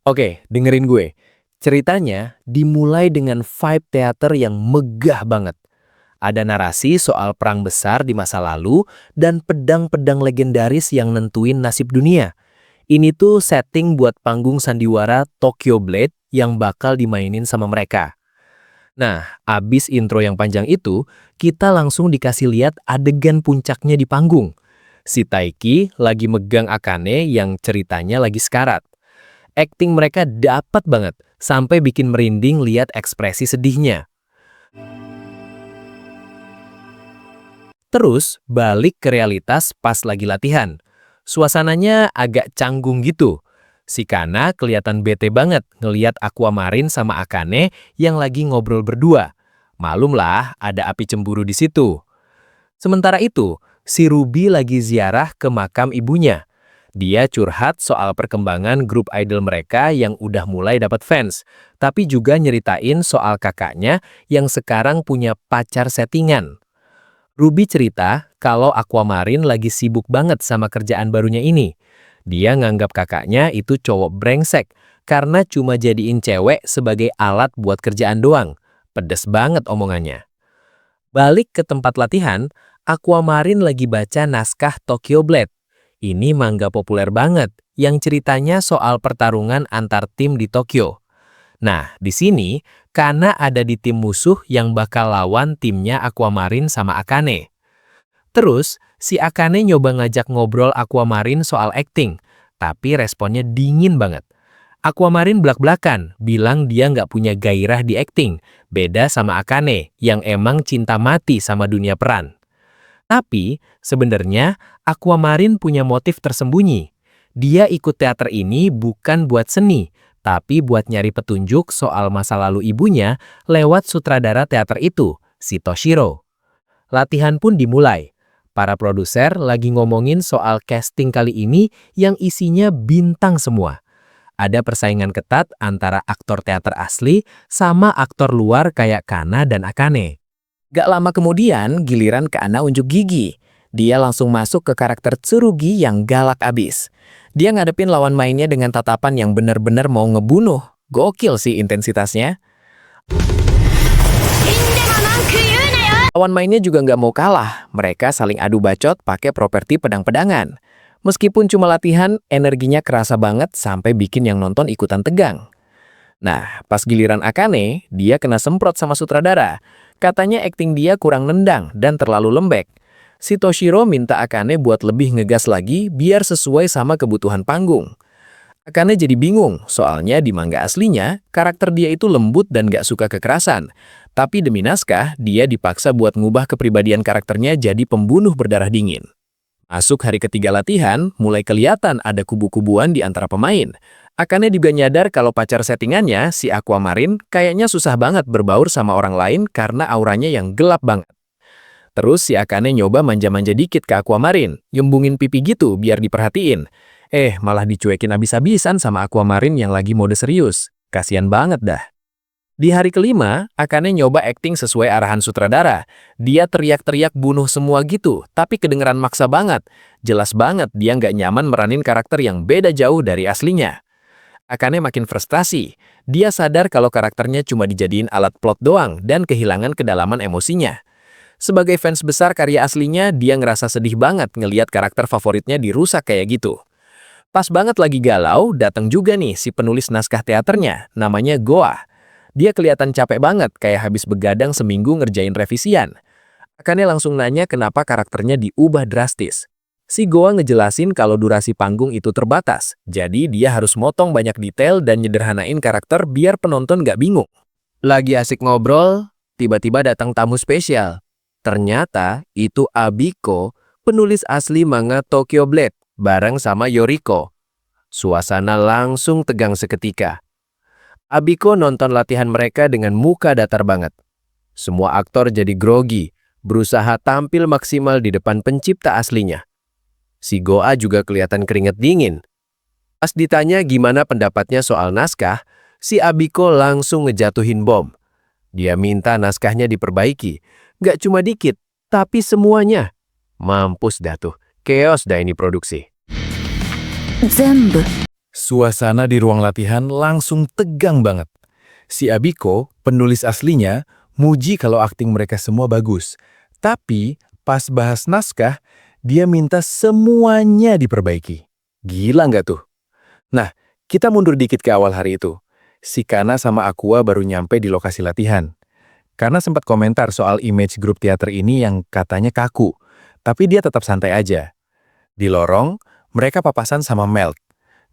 Oke, dengerin gue. Ceritanya dimulai dengan vibe teater yang megah banget. Ada narasi soal perang besar di masa lalu dan pedang-pedang legendaris yang nentuin nasib dunia. Ini tuh setting buat panggung sandiwara Tokyo Blade yang bakal dimainin sama mereka. Nah, abis intro yang panjang itu, kita langsung dikasih lihat adegan puncaknya di panggung. Si Taiki lagi megang Akane yang ceritanya lagi sekarat. Akting mereka dapat banget, sampai bikin merinding lihat ekspresi sedihnya. Terus, balik ke realitas pas lagi latihan. Suasananya agak canggung gitu. Si Kana kelihatan bete banget ngeliat Aquamarine sama Akane yang lagi ngobrol berdua. Malum lah, ada api cemburu di situ. Sementara itu, si Ruby lagi ziarah ke makam ibunya. Dia curhat soal perkembangan grup idol mereka yang udah mulai dapat fans, tapi juga nyeritain soal kakaknya yang sekarang punya pacar settingan. Ruby cerita kalau Aquamarine lagi sibuk banget sama kerjaan barunya ini. Dia nganggap kakaknya itu cowok brengsek karena cuma jadiin cewek sebagai alat buat kerjaan doang. Pedes banget omongannya. Balik ke tempat latihan, Aquamarine lagi baca naskah Tokyo Blade. Ini manga populer banget yang ceritanya soal pertarungan antar tim di Tokyo. Nah, di sini Kana ada di tim musuh yang bakal lawan timnya Aquamarine sama Akane. Terus, si Akane nyoba ngajak ngobrol Aquamarine soal acting, tapi responnya dingin banget. Aquamarine blak-blakan, bilang dia nggak punya gairah di acting, beda sama Akane yang emang cinta mati sama dunia peran. Tapi, sebenarnya Aquamarine punya motif tersembunyi. Dia ikut teater ini bukan buat seni, tapi buat nyari petunjuk soal masa lalu ibunya lewat sutradara teater itu, si Toshiro. Latihan pun dimulai. Para produser lagi ngomongin soal casting kali ini yang isinya bintang semua. Ada persaingan ketat antara aktor teater asli sama aktor luar kayak Kana dan Akane. Gak lama kemudian, giliran Kana unjuk gigi. Dia langsung masuk ke karakter Tsurugi yang galak abis. Dia ngadepin lawan mainnya dengan tatapan yang bener-bener mau ngebunuh. Gokil sih intensitasnya. Lawan mainnya juga nggak mau kalah. Mereka saling adu bacot pakai properti pedang-pedangan. Meskipun cuma latihan, energinya kerasa banget sampai bikin yang nonton ikutan tegang. Nah, pas giliran Akane, dia kena semprot sama sutradara. Katanya akting dia kurang nendang dan terlalu lembek. Si Toshiro minta Akane buat lebih ngegas lagi biar sesuai sama kebutuhan panggung. Akane jadi bingung, soalnya di manga aslinya, karakter dia itu lembut dan gak suka kekerasan. Tapi demi naskah, dia dipaksa buat ngubah kepribadian karakternya jadi pembunuh berdarah dingin. Masuk hari ketiga latihan, mulai kelihatan ada kubu-kubuan di antara pemain. Akane juga nyadar kalau pacar settingannya, si Aquamarine, kayaknya susah banget berbaur sama orang lain karena auranya yang gelap banget. Terus si Akane nyoba manja-manja dikit ke Aquamarine, nyembungin pipi gitu biar diperhatiin. Malah dicuekin abis-abisan sama Aquamarine yang lagi mode serius. Kasian banget dah. Di hari kelima, Akane nyoba acting sesuai arahan sutradara. Dia teriak-teriak bunuh semua gitu, tapi kedengeran maksa banget. Jelas banget dia nggak nyaman meranin karakter yang beda jauh dari aslinya. Akane makin frustasi. Dia sadar kalau karakternya cuma dijadiin alat plot doang dan kehilangan kedalaman emosinya. Sebagai fans besar karya aslinya, dia ngerasa sedih banget ngeliat karakter favoritnya dirusak kayak gitu. Pas banget lagi galau, datang juga nih si penulis naskah teaternya, namanya Goa. Dia kelihatan capek banget, kayak habis begadang seminggu ngerjain revisian. Akane langsung nanya kenapa karakternya diubah drastis. Si Goa ngejelasin kalau durasi panggung itu terbatas, jadi dia harus motong banyak detail dan nyederhanain karakter biar penonton gak bingung. Lagi asik ngobrol, tiba-tiba datang tamu spesial. Ternyata itu Abiko, penulis asli manga Tokyo Blade, bareng sama Yoriko. Suasana langsung tegang seketika. Abiko nonton latihan mereka dengan muka datar banget. Semua aktor jadi grogi, berusaha tampil maksimal di depan pencipta aslinya. Si Goa juga kelihatan keringet dingin. Pas ditanya gimana pendapatnya soal naskah, si Abiko langsung ngejatuhin bom. Dia minta naskahnya diperbaiki. Gak cuma dikit, tapi semuanya. Mampus dah tuh, chaos dah ini produksi. 全部 Suasana di ruang latihan langsung tegang banget. Si Abiko, penulis aslinya, muji kalau akting mereka semua bagus. Tapi pas bahas naskah, dia minta semuanya diperbaiki. Gila nggak tuh? Nah, kita mundur dikit ke awal hari itu. Si Kana sama Aqua baru nyampe di lokasi latihan. Karena sempat komentar soal image grup teater ini yang katanya kaku. Tapi dia tetap santai aja. Di lorong, mereka papasan sama Melt.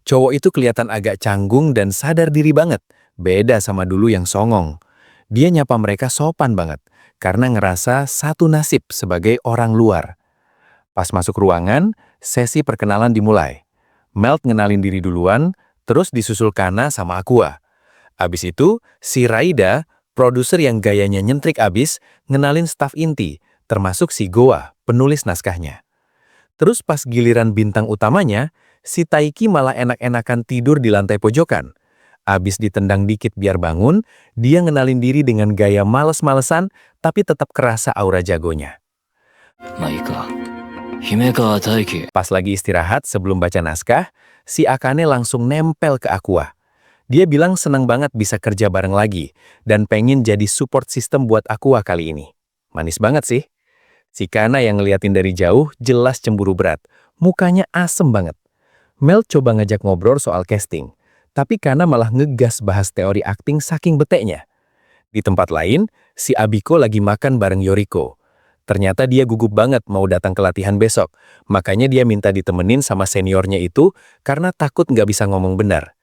Cowok itu kelihatan agak canggung dan sadar diri banget. Beda sama dulu yang songong. Dia nyapa mereka sopan banget. Karena ngerasa satu nasib sebagai orang luar. Pas masuk ruangan, sesi perkenalan dimulai. Melt ngenalin diri duluan, terus disusul Kana sama Aqua. Abis itu, si Raida, produser yang gayanya nyentrik abis, ngenalin staf inti, termasuk si Goa, penulis naskahnya. Terus pas giliran bintang utamanya, si Taiki malah enak-enakan tidur di lantai pojokan. Abis ditendang dikit biar bangun, dia ngenalin diri dengan gaya males-malesan, tapi tetap kerasa aura jagonya. Pas lagi istirahat sebelum baca naskah, si Akane langsung nempel ke Aqua. Dia bilang senang banget bisa kerja bareng lagi, dan pengen jadi support system buat Aqua kali ini. Manis banget sih. Si Kana yang ngeliatin dari jauh jelas cemburu berat. Mukanya asem banget. Mel coba ngajak ngobrol soal casting, tapi Kana malah ngegas bahas teori akting saking beteknya. Di tempat lain, si Abiko lagi makan bareng Yoriko. Ternyata dia gugup banget mau datang ke latihan besok, makanya dia minta ditemenin sama seniornya itu karena takut nggak bisa ngomong benar.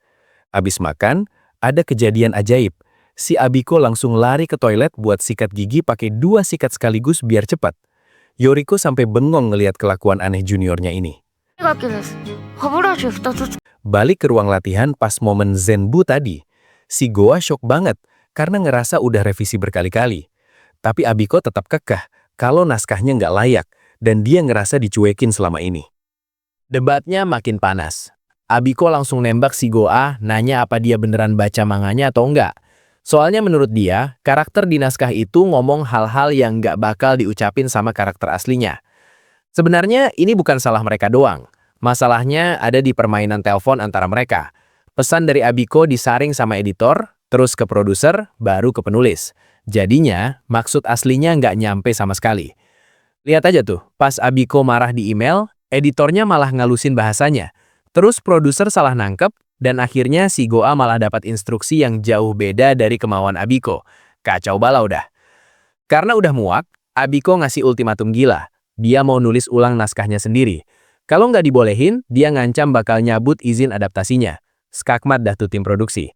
Abis makan, ada kejadian ajaib. Si Abiko langsung lari ke toilet buat sikat gigi pakai 2 sikat sekaligus biar cepat. Yoriko sampai bengong ngelihat kelakuan aneh juniornya ini. Balik ke ruang latihan pas momen Zenbu tadi, si Goa shock banget karena ngerasa udah revisi berkali-kali. Tapi Abiko tetap kekeh kalau naskahnya nggak layak dan dia ngerasa dicuekin selama ini. Debatnya makin panas. Abiko langsung nembak si Goa, nanya apa dia beneran baca manganya atau enggak. Soalnya menurut dia, karakter di naskah itu ngomong hal-hal yang nggak bakal diucapin sama karakter aslinya. Sebenarnya ini bukan salah mereka doang. Masalahnya ada di permainan telepon antara mereka. Pesan dari Abiko disaring sama editor, terus ke produser, baru ke penulis. Jadinya, maksud aslinya nggak nyampe sama sekali. Lihat aja tuh, pas Abiko marah di email, editornya malah ngalusin bahasanya. Terus produser salah nangkep, dan akhirnya si Goa malah dapat instruksi yang jauh beda dari kemauan Abiko. Kacau balau dah. Karena udah muak, Abiko ngasih ultimatum gila. Dia mau nulis ulang naskahnya sendiri. Kalau nggak dibolehin, dia ngancam bakal nyabut izin adaptasinya. Skakmat dah tuh tim produksi.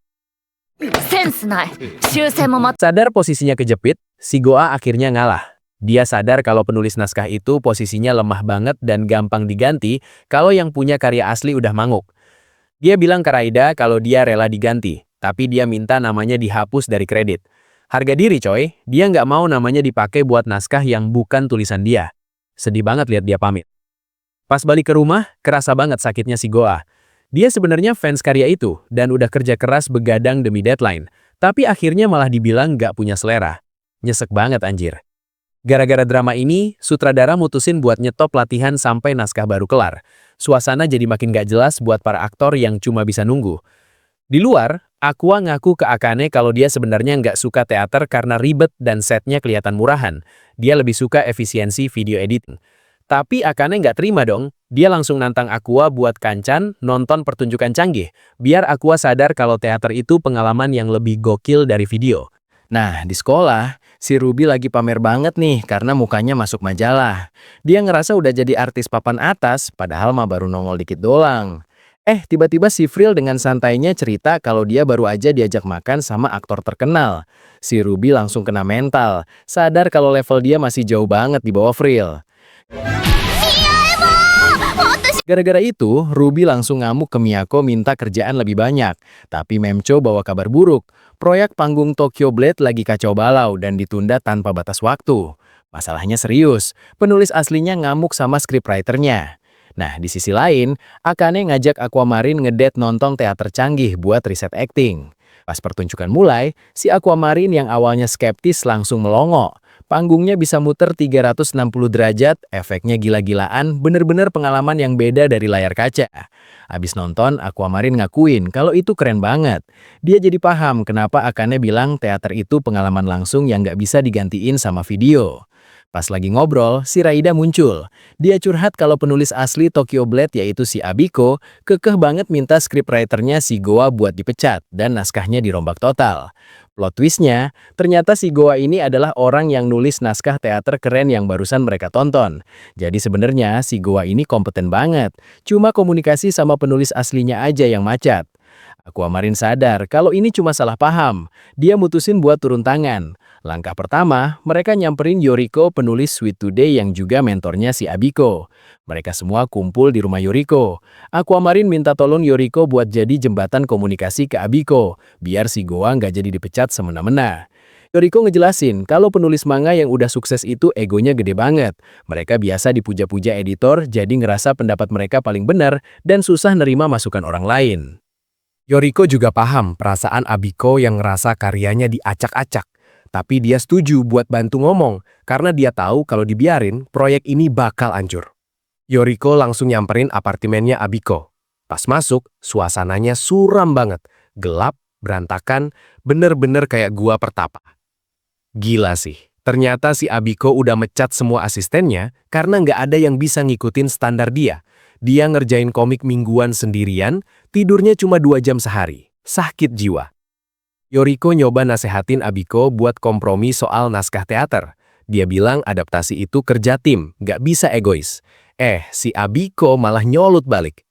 Sadar posisinya kejepit, si Goa akhirnya ngalah. Dia sadar kalau penulis naskah itu posisinya lemah banget dan gampang diganti kalau yang punya karya asli udah manguk. Dia bilang ke Raida kalau dia rela diganti, tapi dia minta namanya dihapus dari kredit. Harga diri coy, dia nggak mau namanya dipakai buat naskah yang bukan tulisan dia. Sedih banget lihat dia pamit. Pas balik ke rumah, kerasa banget sakitnya si Goa. Dia sebenarnya fans karya itu dan udah kerja keras begadang demi deadline, tapi akhirnya malah dibilang nggak punya selera. Nyesek banget anjir. Gara-gara drama ini, sutradara mutusin buat nyetop latihan sampai naskah baru kelar. Suasana jadi makin gak jelas buat para aktor yang cuma bisa nunggu. Di luar, Aqua ngaku ke Akane kalau dia sebenarnya nggak suka teater karena ribet dan setnya kelihatan murahan. Dia lebih suka efisiensi video editing. Tapi Akane nggak terima dong. Dia langsung nantang Aqua buat kancan nonton pertunjukan canggih. Biar Aqua sadar kalau teater itu pengalaman yang lebih gokil dari video. Nah, di sekolah, si Ruby lagi pamer banget nih karena mukanya masuk majalah. Dia ngerasa udah jadi artis papan atas, padahal mah baru nongol dikit doang. Tiba-tiba si Frill dengan santainya cerita kalau dia baru aja diajak makan sama aktor terkenal. Si Ruby langsung kena mental, sadar kalau level dia masih jauh banget di bawah Frill. Gara-gara itu, Ruby langsung ngamuk ke Miyako minta kerjaan lebih banyak. Tapi Memcho bawa kabar buruk. Proyek panggung Tokyo Blade lagi kacau balau dan ditunda tanpa batas waktu. Masalahnya serius, penulis aslinya ngamuk sama scriptwriter-nya. Nah, di sisi lain, Akane ngajak Aquamarine ngedate nonton teater canggih buat riset acting. Pas pertunjukan mulai, si Aquamarine yang awalnya skeptis langsung melongo. Panggungnya bisa muter 360 derajat, efeknya gila-gilaan, bener-bener pengalaman yang beda dari layar kaca. Abis nonton, Aquamarine ngakuin kalau itu keren banget. Dia jadi paham kenapa Akane bilang teater itu pengalaman langsung yang nggak bisa digantiin sama video. Pas lagi ngobrol, si Raida muncul. Dia curhat kalau penulis asli Tokyo Blade yaitu si Abiko, kekeh banget minta scriptwriter-nya si Goa buat dipecat dan naskahnya dirombak total. Plot twist-nya, ternyata si Goa ini adalah orang yang nulis naskah teater keren yang barusan mereka tonton. Jadi sebenarnya si Goa ini kompeten banget, cuma komunikasi sama penulis aslinya aja yang macet. Aquamarine sadar kalau ini cuma salah paham. Dia mutusin buat turun tangan. Langkah pertama, mereka nyamperin Yoriko, penulis Sweet Today yang juga mentornya si Abiko. Mereka semua kumpul di rumah Yoriko. Aquamarine minta tolong Yoriko buat jadi jembatan komunikasi ke Abiko, biar si Goa nggak jadi dipecat semena-mena. Yoriko ngejelasin kalau penulis manga yang udah sukses itu egonya gede banget. Mereka biasa dipuja-puja editor, jadi ngerasa pendapat mereka paling benar dan susah nerima masukan orang lain. Yoriko juga paham perasaan Abiko yang ngerasa karyanya diacak-acak. Tapi dia setuju buat bantu ngomong, karena dia tahu kalau dibiarin, proyek ini bakal hancur. Yoriko langsung nyamperin apartemennya Abiko. Pas masuk, suasananya suram banget. Gelap, berantakan, bener-bener kayak gua pertapa. Gila sih, ternyata si Abiko udah mecat semua asistennya karena nggak ada yang bisa ngikutin standar dia. Dia ngerjain komik mingguan sendirian, tidurnya cuma 2 jam sehari. Sakit jiwa. Yoriko nyoba nasehatin Abiko buat kompromi soal naskah teater. Dia bilang adaptasi itu kerja tim, nggak bisa egois. Si Abiko malah nyolot balik.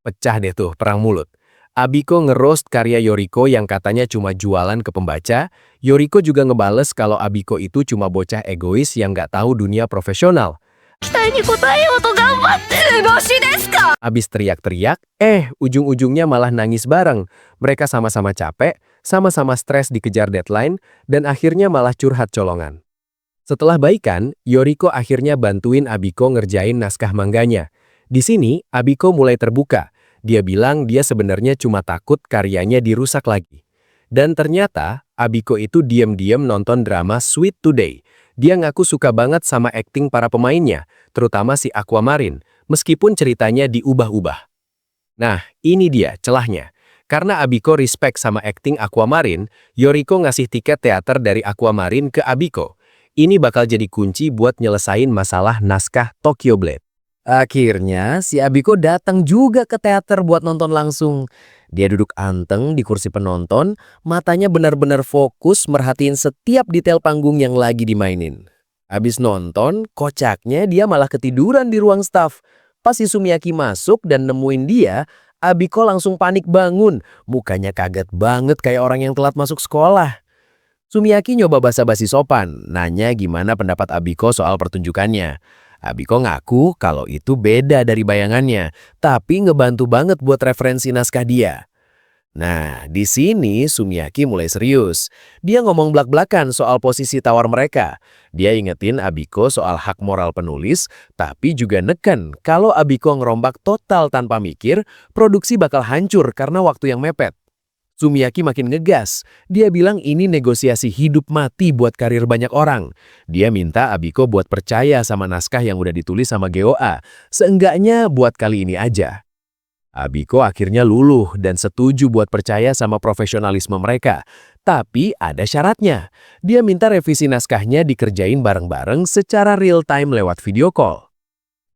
Pecah deh tuh perang mulut. Abiko ngeroast karya Yoriko yang katanya cuma jualan ke pembaca. Yoriko juga ngebales kalau Abiko itu cuma bocah egois yang nggak tahu dunia profesional. Abis teriak-teriak, ujung-ujungnya malah nangis bareng. Mereka sama-sama capek, sama-sama stres dikejar deadline, dan akhirnya malah curhat colongan. Setelah baikan, Yoriko akhirnya bantuin Abiko ngerjain naskah mangganya. Di sini, Abiko mulai terbuka. Dia bilang dia sebenarnya cuma takut karyanya dirusak lagi. Dan ternyata, Abiko itu diam-diam nonton drama Sweet Today. Dia ngaku suka banget sama akting para pemainnya, terutama si Aquamarine, meskipun ceritanya diubah-ubah. Nah, ini dia celahnya. Karena Abiko respect sama akting Aquamarine, Yoriko ngasih tiket teater dari Aquamarine ke Abiko. Ini bakal jadi kunci buat nyelesain masalah naskah Tokyo Blade. Akhirnya, si Abiko datang juga ke teater buat nonton langsung. Dia duduk anteng di kursi penonton, matanya benar-benar fokus merhatiin setiap detail panggung yang lagi dimainin. Habis nonton, kocaknya dia malah ketiduran di ruang staf. Pas si Sumiyaki masuk dan nemuin dia, Abiko langsung panik bangun. Mukanya kaget banget kayak orang yang telat masuk sekolah. Sumiyaki nyoba basa-basi sopan, nanya gimana pendapat Abiko soal pertunjukannya. Abiko ngaku kalau itu beda dari bayangannya, tapi ngebantu banget buat referensi naskah dia. Nah, di sini Sumiyaki mulai serius. Dia ngomong blak-blakan soal posisi tawar mereka. Dia ingetin Abiko soal hak moral penulis, tapi juga neken kalau Abiko ngerombak total tanpa mikir, produksi bakal hancur karena waktu yang mepet. Sumiyaki makin ngegas. Dia bilang ini negosiasi hidup mati buat karir banyak orang. Dia minta Abiko buat percaya sama naskah yang udah ditulis sama GOA. Seenggaknya buat kali ini aja. Abiko akhirnya luluh dan setuju buat percaya sama profesionalisme mereka. Tapi ada syaratnya. Dia minta revisi naskahnya dikerjain bareng-bareng secara real time lewat video call.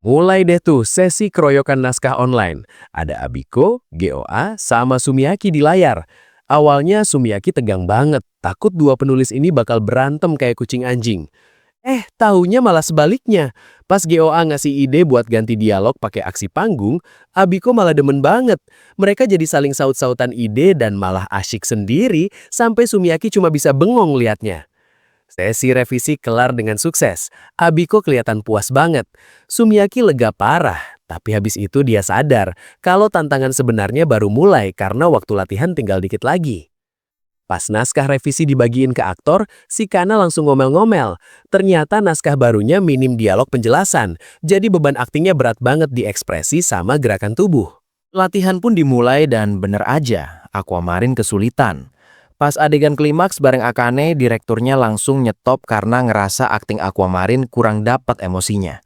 Mulai deh tuh sesi keroyokan naskah online. Ada Abiko, GOA, sama Sumiyaki di layar. Awalnya Sumiyaki tegang banget, takut dua penulis ini bakal berantem kayak kucing anjing. Taunya malah sebaliknya. Pas GOA ngasih ide buat ganti dialog pakai aksi panggung, Abiko malah demen banget. Mereka jadi saling saut-sautan ide dan malah asyik sendiri sampai Sumiyaki cuma bisa bengong liatnya. Sesi revisi kelar dengan sukses. Abiko kelihatan puas banget. Sumiyaki lega parah, tapi habis itu dia sadar kalau tantangan sebenarnya baru mulai karena waktu latihan tinggal dikit lagi. Pas naskah revisi dibagiin ke aktor, si Kana langsung ngomel-ngomel. Ternyata naskah barunya minim dialog penjelasan, jadi beban aktingnya berat banget di ekspresi sama gerakan tubuh. Latihan pun dimulai dan bener aja, Aquamarine kesulitan. Pas adegan klimaks bareng Akane, direkturnya langsung nyetop karena ngerasa akting Aquamarine kurang dapat emosinya.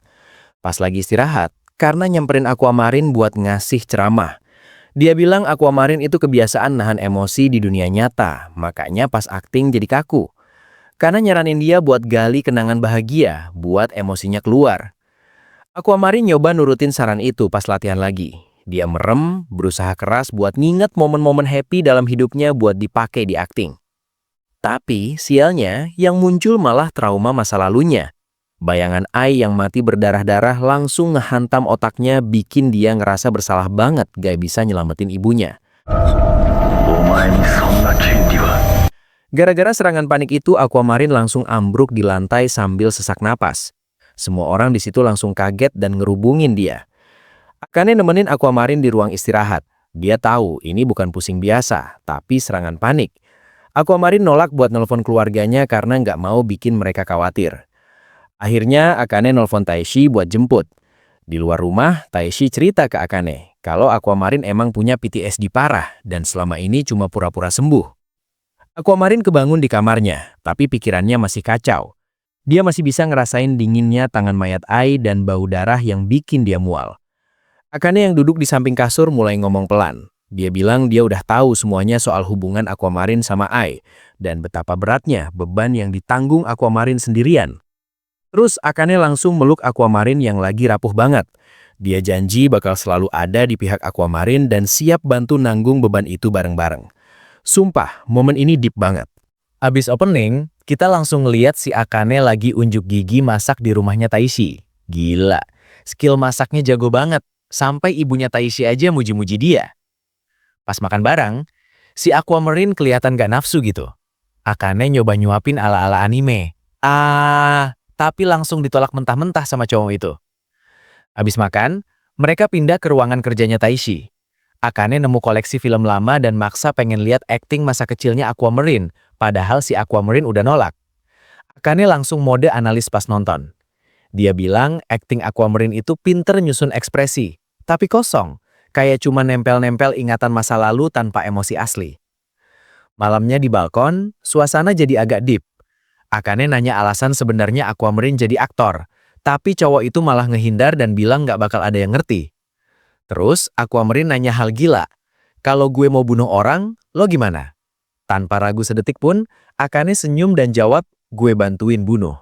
Pas lagi istirahat, karena nyamperin Aquamarine buat ngasih ceramah. Dia bilang Aquamarine itu kebiasaan nahan emosi di dunia nyata, makanya pas akting jadi kaku. Karena nyaranin dia buat gali kenangan bahagia, buat emosinya keluar. Aquamarine nyoba nurutin saran itu pas latihan lagi. Dia merem, berusaha keras buat nginget momen-momen happy dalam hidupnya buat dipakai di akting. Tapi, sialnya, yang muncul malah trauma masa lalunya. Bayangan Ai yang mati berdarah-darah langsung ngehantam otaknya bikin dia ngerasa bersalah banget gak bisa nyelamatin ibunya. Gara-gara serangan panik itu, Aquamarine langsung ambruk di lantai sambil sesak napas. Semua orang di situ langsung kaget dan ngerubungin dia. Akane nemenin Aquamarine di ruang istirahat. Dia tahu ini bukan pusing biasa, tapi serangan panik. Aquamarine nolak buat nelpon keluarganya karena nggak mau bikin mereka khawatir. Akhirnya Akane nelpon Taishi buat jemput. Di luar rumah, Taishi cerita ke Akane kalau Aquamarine emang punya PTSD parah dan selama ini cuma pura-pura sembuh. Aquamarine kebangun di kamarnya, tapi pikirannya masih kacau. Dia masih bisa ngerasain dinginnya tangan mayat Ai dan bau darah yang bikin dia mual. Akane yang duduk di samping kasur mulai ngomong pelan. Dia bilang dia udah tahu semuanya soal hubungan Aquamarine sama Ai dan betapa beratnya beban yang ditanggung Aquamarine sendirian. Terus Akane langsung meluk Aquamarine yang lagi rapuh banget. Dia janji bakal selalu ada di pihak Aquamarine dan siap bantu nanggung beban itu bareng-bareng. Sumpah, momen ini deep banget. Abis opening, kita langsung lihat si Akane lagi unjuk gigi masak di rumahnya Taishi. Gila, skill masaknya jago banget. Sampai ibunya Taishi aja muji-muji dia. Pas makan bareng, si Aquamarine kelihatan gak nafsu gitu. Akane nyoba nyuapin ala-ala anime. Tapi langsung ditolak mentah-mentah sama cowok itu. Abis makan, mereka pindah ke ruangan kerjanya Taishi. Akane nemu koleksi film lama dan maksa pengen lihat akting masa kecilnya Aquamarine, padahal si Aquamarine udah nolak. Akane langsung mode analis pas nonton. Dia bilang akting Aquamarine itu pinter nyusun ekspresi, tapi kosong, kayak cuma nempel-nempel ingatan masa lalu tanpa emosi asli. Malamnya di balkon, suasana jadi agak deep. Akane nanya alasan sebenarnya Aquamarine jadi aktor, tapi cowok itu malah ngehindar dan bilang gak bakal ada yang ngerti. Terus Aquamarine nanya hal gila, kalau gue mau bunuh orang, lo gimana? Tanpa ragu sedetik pun, Akane senyum dan jawab, gue bantuin bunuh.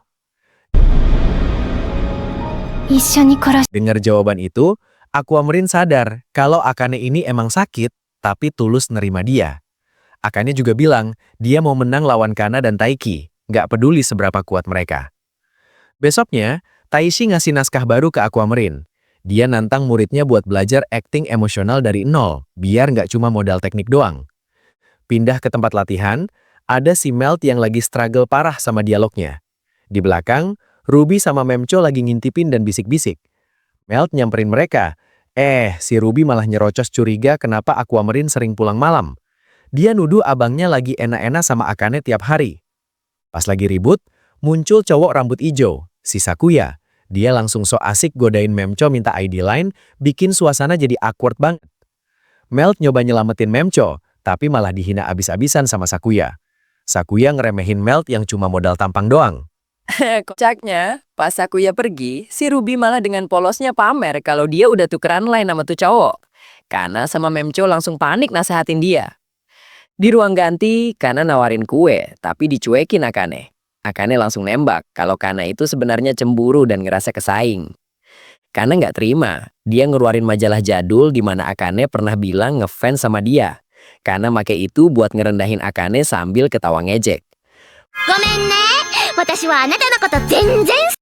Dengar jawaban itu, Aquamarine sadar kalau Akane ini emang sakit, tapi tulus nerima dia. Akane juga bilang dia mau menang lawan Kana dan Taiki. Nggak peduli seberapa kuat mereka. Besoknya, Taishi ngasih naskah baru ke Aquamarine. Dia nantang muridnya buat belajar akting emosional dari nol, biar nggak cuma modal teknik doang. Pindah ke tempat latihan, ada si Melt yang lagi struggle parah sama dialognya. Di belakang, Ruby sama Memcho lagi ngintipin dan bisik-bisik. Melt nyamperin mereka. Si Ruby malah nyerocos curiga kenapa Aquamarine sering pulang malam. Dia nuduh abangnya lagi enak-enak sama Akane tiap hari. Pas lagi ribut, muncul cowok rambut ijo, si Sakuya. Dia langsung so asik godain Memcho minta ID line, bikin suasana jadi awkward banget. Melt nyoba nyelamatin Memcho, tapi malah dihina abis-abisan sama Sakuya. Sakuya ngeremehin Melt yang cuma modal tampang doang. Kocaknya, pas Sakuya pergi, si Ruby malah dengan polosnya pamer kalau dia udah tukeran line sama tuh cowok. Kana sama Memcho langsung panik nasehatin dia. Di ruang ganti, Kana nawarin kue, tapi dicuekin Akane. Akane langsung nembak kalau Kana itu sebenarnya cemburu dan ngerasa kesaing. Kana nggak terima, dia ngeluarin majalah jadul di mana Akane pernah bilang ngefans sama dia. Kana make itu buat ngerendahin Akane sambil ketawa ngejek.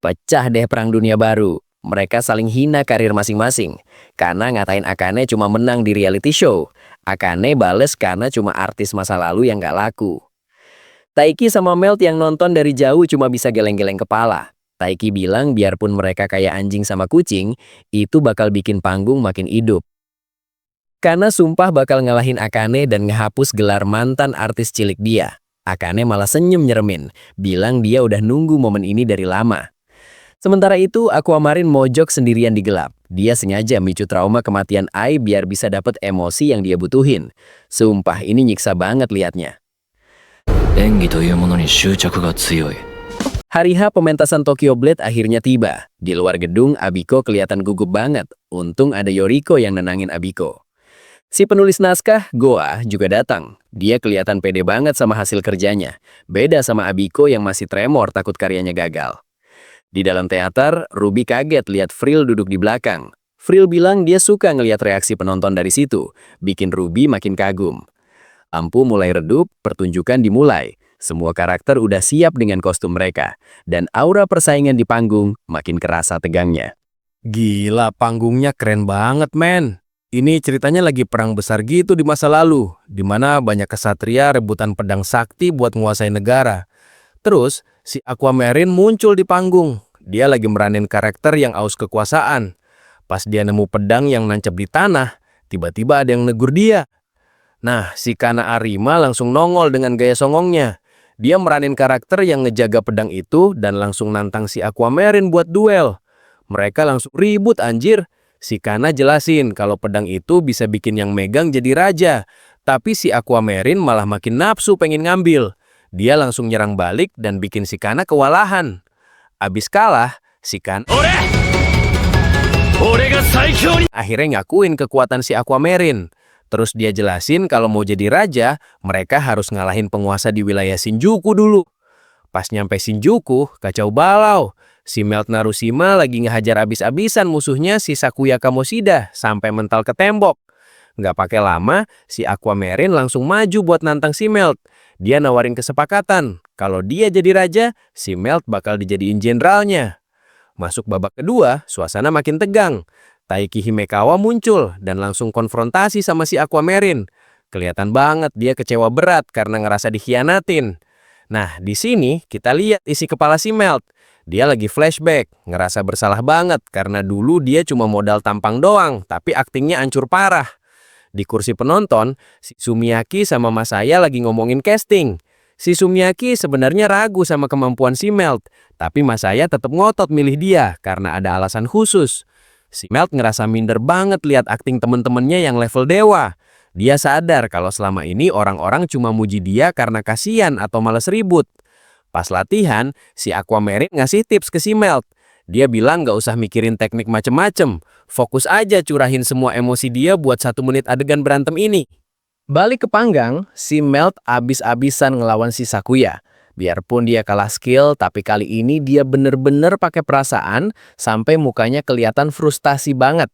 Pecah deh perang dunia baru. Mereka saling hina karir masing-masing. Kana ngatain Akane cuma menang di reality show. Akane bales karena cuma artis masa lalu yang gak laku. Taiki sama Melt yang nonton dari jauh cuma bisa geleng-geleng kepala. Taiki bilang biarpun mereka kayak anjing sama kucing, itu bakal bikin panggung makin hidup. Kana sumpah bakal ngalahin Akane dan ngehapus gelar mantan artis cilik dia. Akane malah senyum nyeremin, bilang dia udah nunggu momen ini dari lama. Sementara itu, Aquamarine mojok sendirian di gelap. Dia sengaja micu trauma kematian Ai biar bisa dapat emosi yang dia butuhin. Sumpah, ini nyiksa banget liatnya. Hari H pementasan Tokyo Blade akhirnya tiba. Di luar gedung, Abiko kelihatan gugup banget. Untung ada Yoriko yang nenangin Abiko. Si penulis naskah, Goa, juga datang. Dia kelihatan pede banget sama hasil kerjanya. Beda sama Abiko yang masih tremor takut karyanya gagal. Di dalam teater, Ruby kaget lihat Frill duduk di belakang. Frill bilang dia suka ngelihat reaksi penonton dari situ, bikin Ruby makin kagum. Lampu mulai redup, pertunjukan dimulai. Semua karakter udah siap dengan kostum mereka, dan aura persaingan di panggung makin kerasa tegangnya. Gila, panggungnya keren banget, men. Ini ceritanya lagi perang besar gitu di masa lalu, di mana banyak kesatria rebutan pedang sakti buat menguasai negara. Terus, si Aquamarine muncul di panggung. Dia lagi meranin karakter yang aus kekuasaan. Pas dia nemu pedang yang nancap di tanah, tiba-tiba ada yang negur dia. Nah, si Kana Arima langsung nongol dengan gaya songongnya. Dia meranin karakter yang ngejaga pedang itu dan langsung nantang si Aquamarine buat duel. Mereka langsung ribut anjir. Si Kana jelasin kalau pedang itu bisa bikin yang megang jadi raja. Tapi si Aquamarine malah makin nafsu pengen ngambil. Dia langsung nyerang balik dan bikin si Kana kewalahan. Abis kalah, si Kana akhirnya ngakuin kekuatan si Aquamarine. Terus dia jelasin kalau mau jadi raja, mereka harus ngalahin penguasa di wilayah Shinjuku dulu. Pas nyampe Shinjuku, kacau balau. Si Melt Narushima lagi ngehajar abis-abisan musuhnya si Sakuya Kamoshida sampai mental ke tembok. Nggak pakai lama, si Aquamarine langsung maju buat nantang si Melt. Dia nawarin kesepakatan, kalau dia jadi raja, si Melt bakal dijadiin jenderalnya. Masuk babak kedua, suasana makin tegang. Taiki Himekawa muncul dan langsung konfrontasi sama si Aquamarine. Kelihatan banget dia kecewa berat karena ngerasa dikhianatin. Nah, di sini kita lihat isi kepala si Melt. Dia lagi flashback, ngerasa bersalah banget karena dulu dia cuma modal tampang doang, tapi aktingnya hancur parah. Di kursi penonton, si Sumiyaki sama Masaya lagi ngomongin casting. Si Sumiyaki sebenarnya ragu sama kemampuan si Melt, tapi Masaya tetap ngotot milih dia karena ada alasan khusus. Si Melt ngerasa minder banget lihat akting temen-temennya yang level dewa. Dia sadar kalau selama ini orang-orang cuma muji dia karena kasihan atau males ribut. Pas latihan, si Aquamarine ngasih tips ke si Melt. Dia bilang gak usah mikirin teknik macem-macem. Fokus aja curahin semua emosi dia buat 1 menit adegan berantem ini. Balik ke panggang, si Melt abis-abisan ngelawan si Sakuya. Biarpun dia kalah skill, tapi kali ini dia bener-bener pakai perasaan sampai mukanya kelihatan frustasi banget.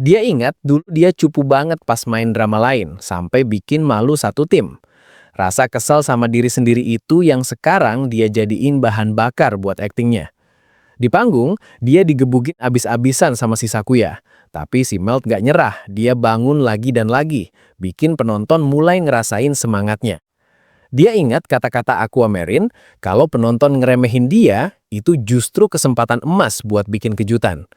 Dia ingat dulu dia cupu banget pas main drama lain, sampai bikin malu satu tim. Rasa kesal sama diri sendiri itu yang sekarang dia jadiin bahan bakar buat aktingnya. Di panggung, dia digebukin abis-abisan sama si Sakuya. Tapi si Melt gak nyerah, dia bangun lagi dan lagi, bikin penonton mulai ngerasain semangatnya. Dia ingat kata-kata Aquamarine, kalau penonton ngeremehin dia, itu justru kesempatan emas buat bikin kejutan.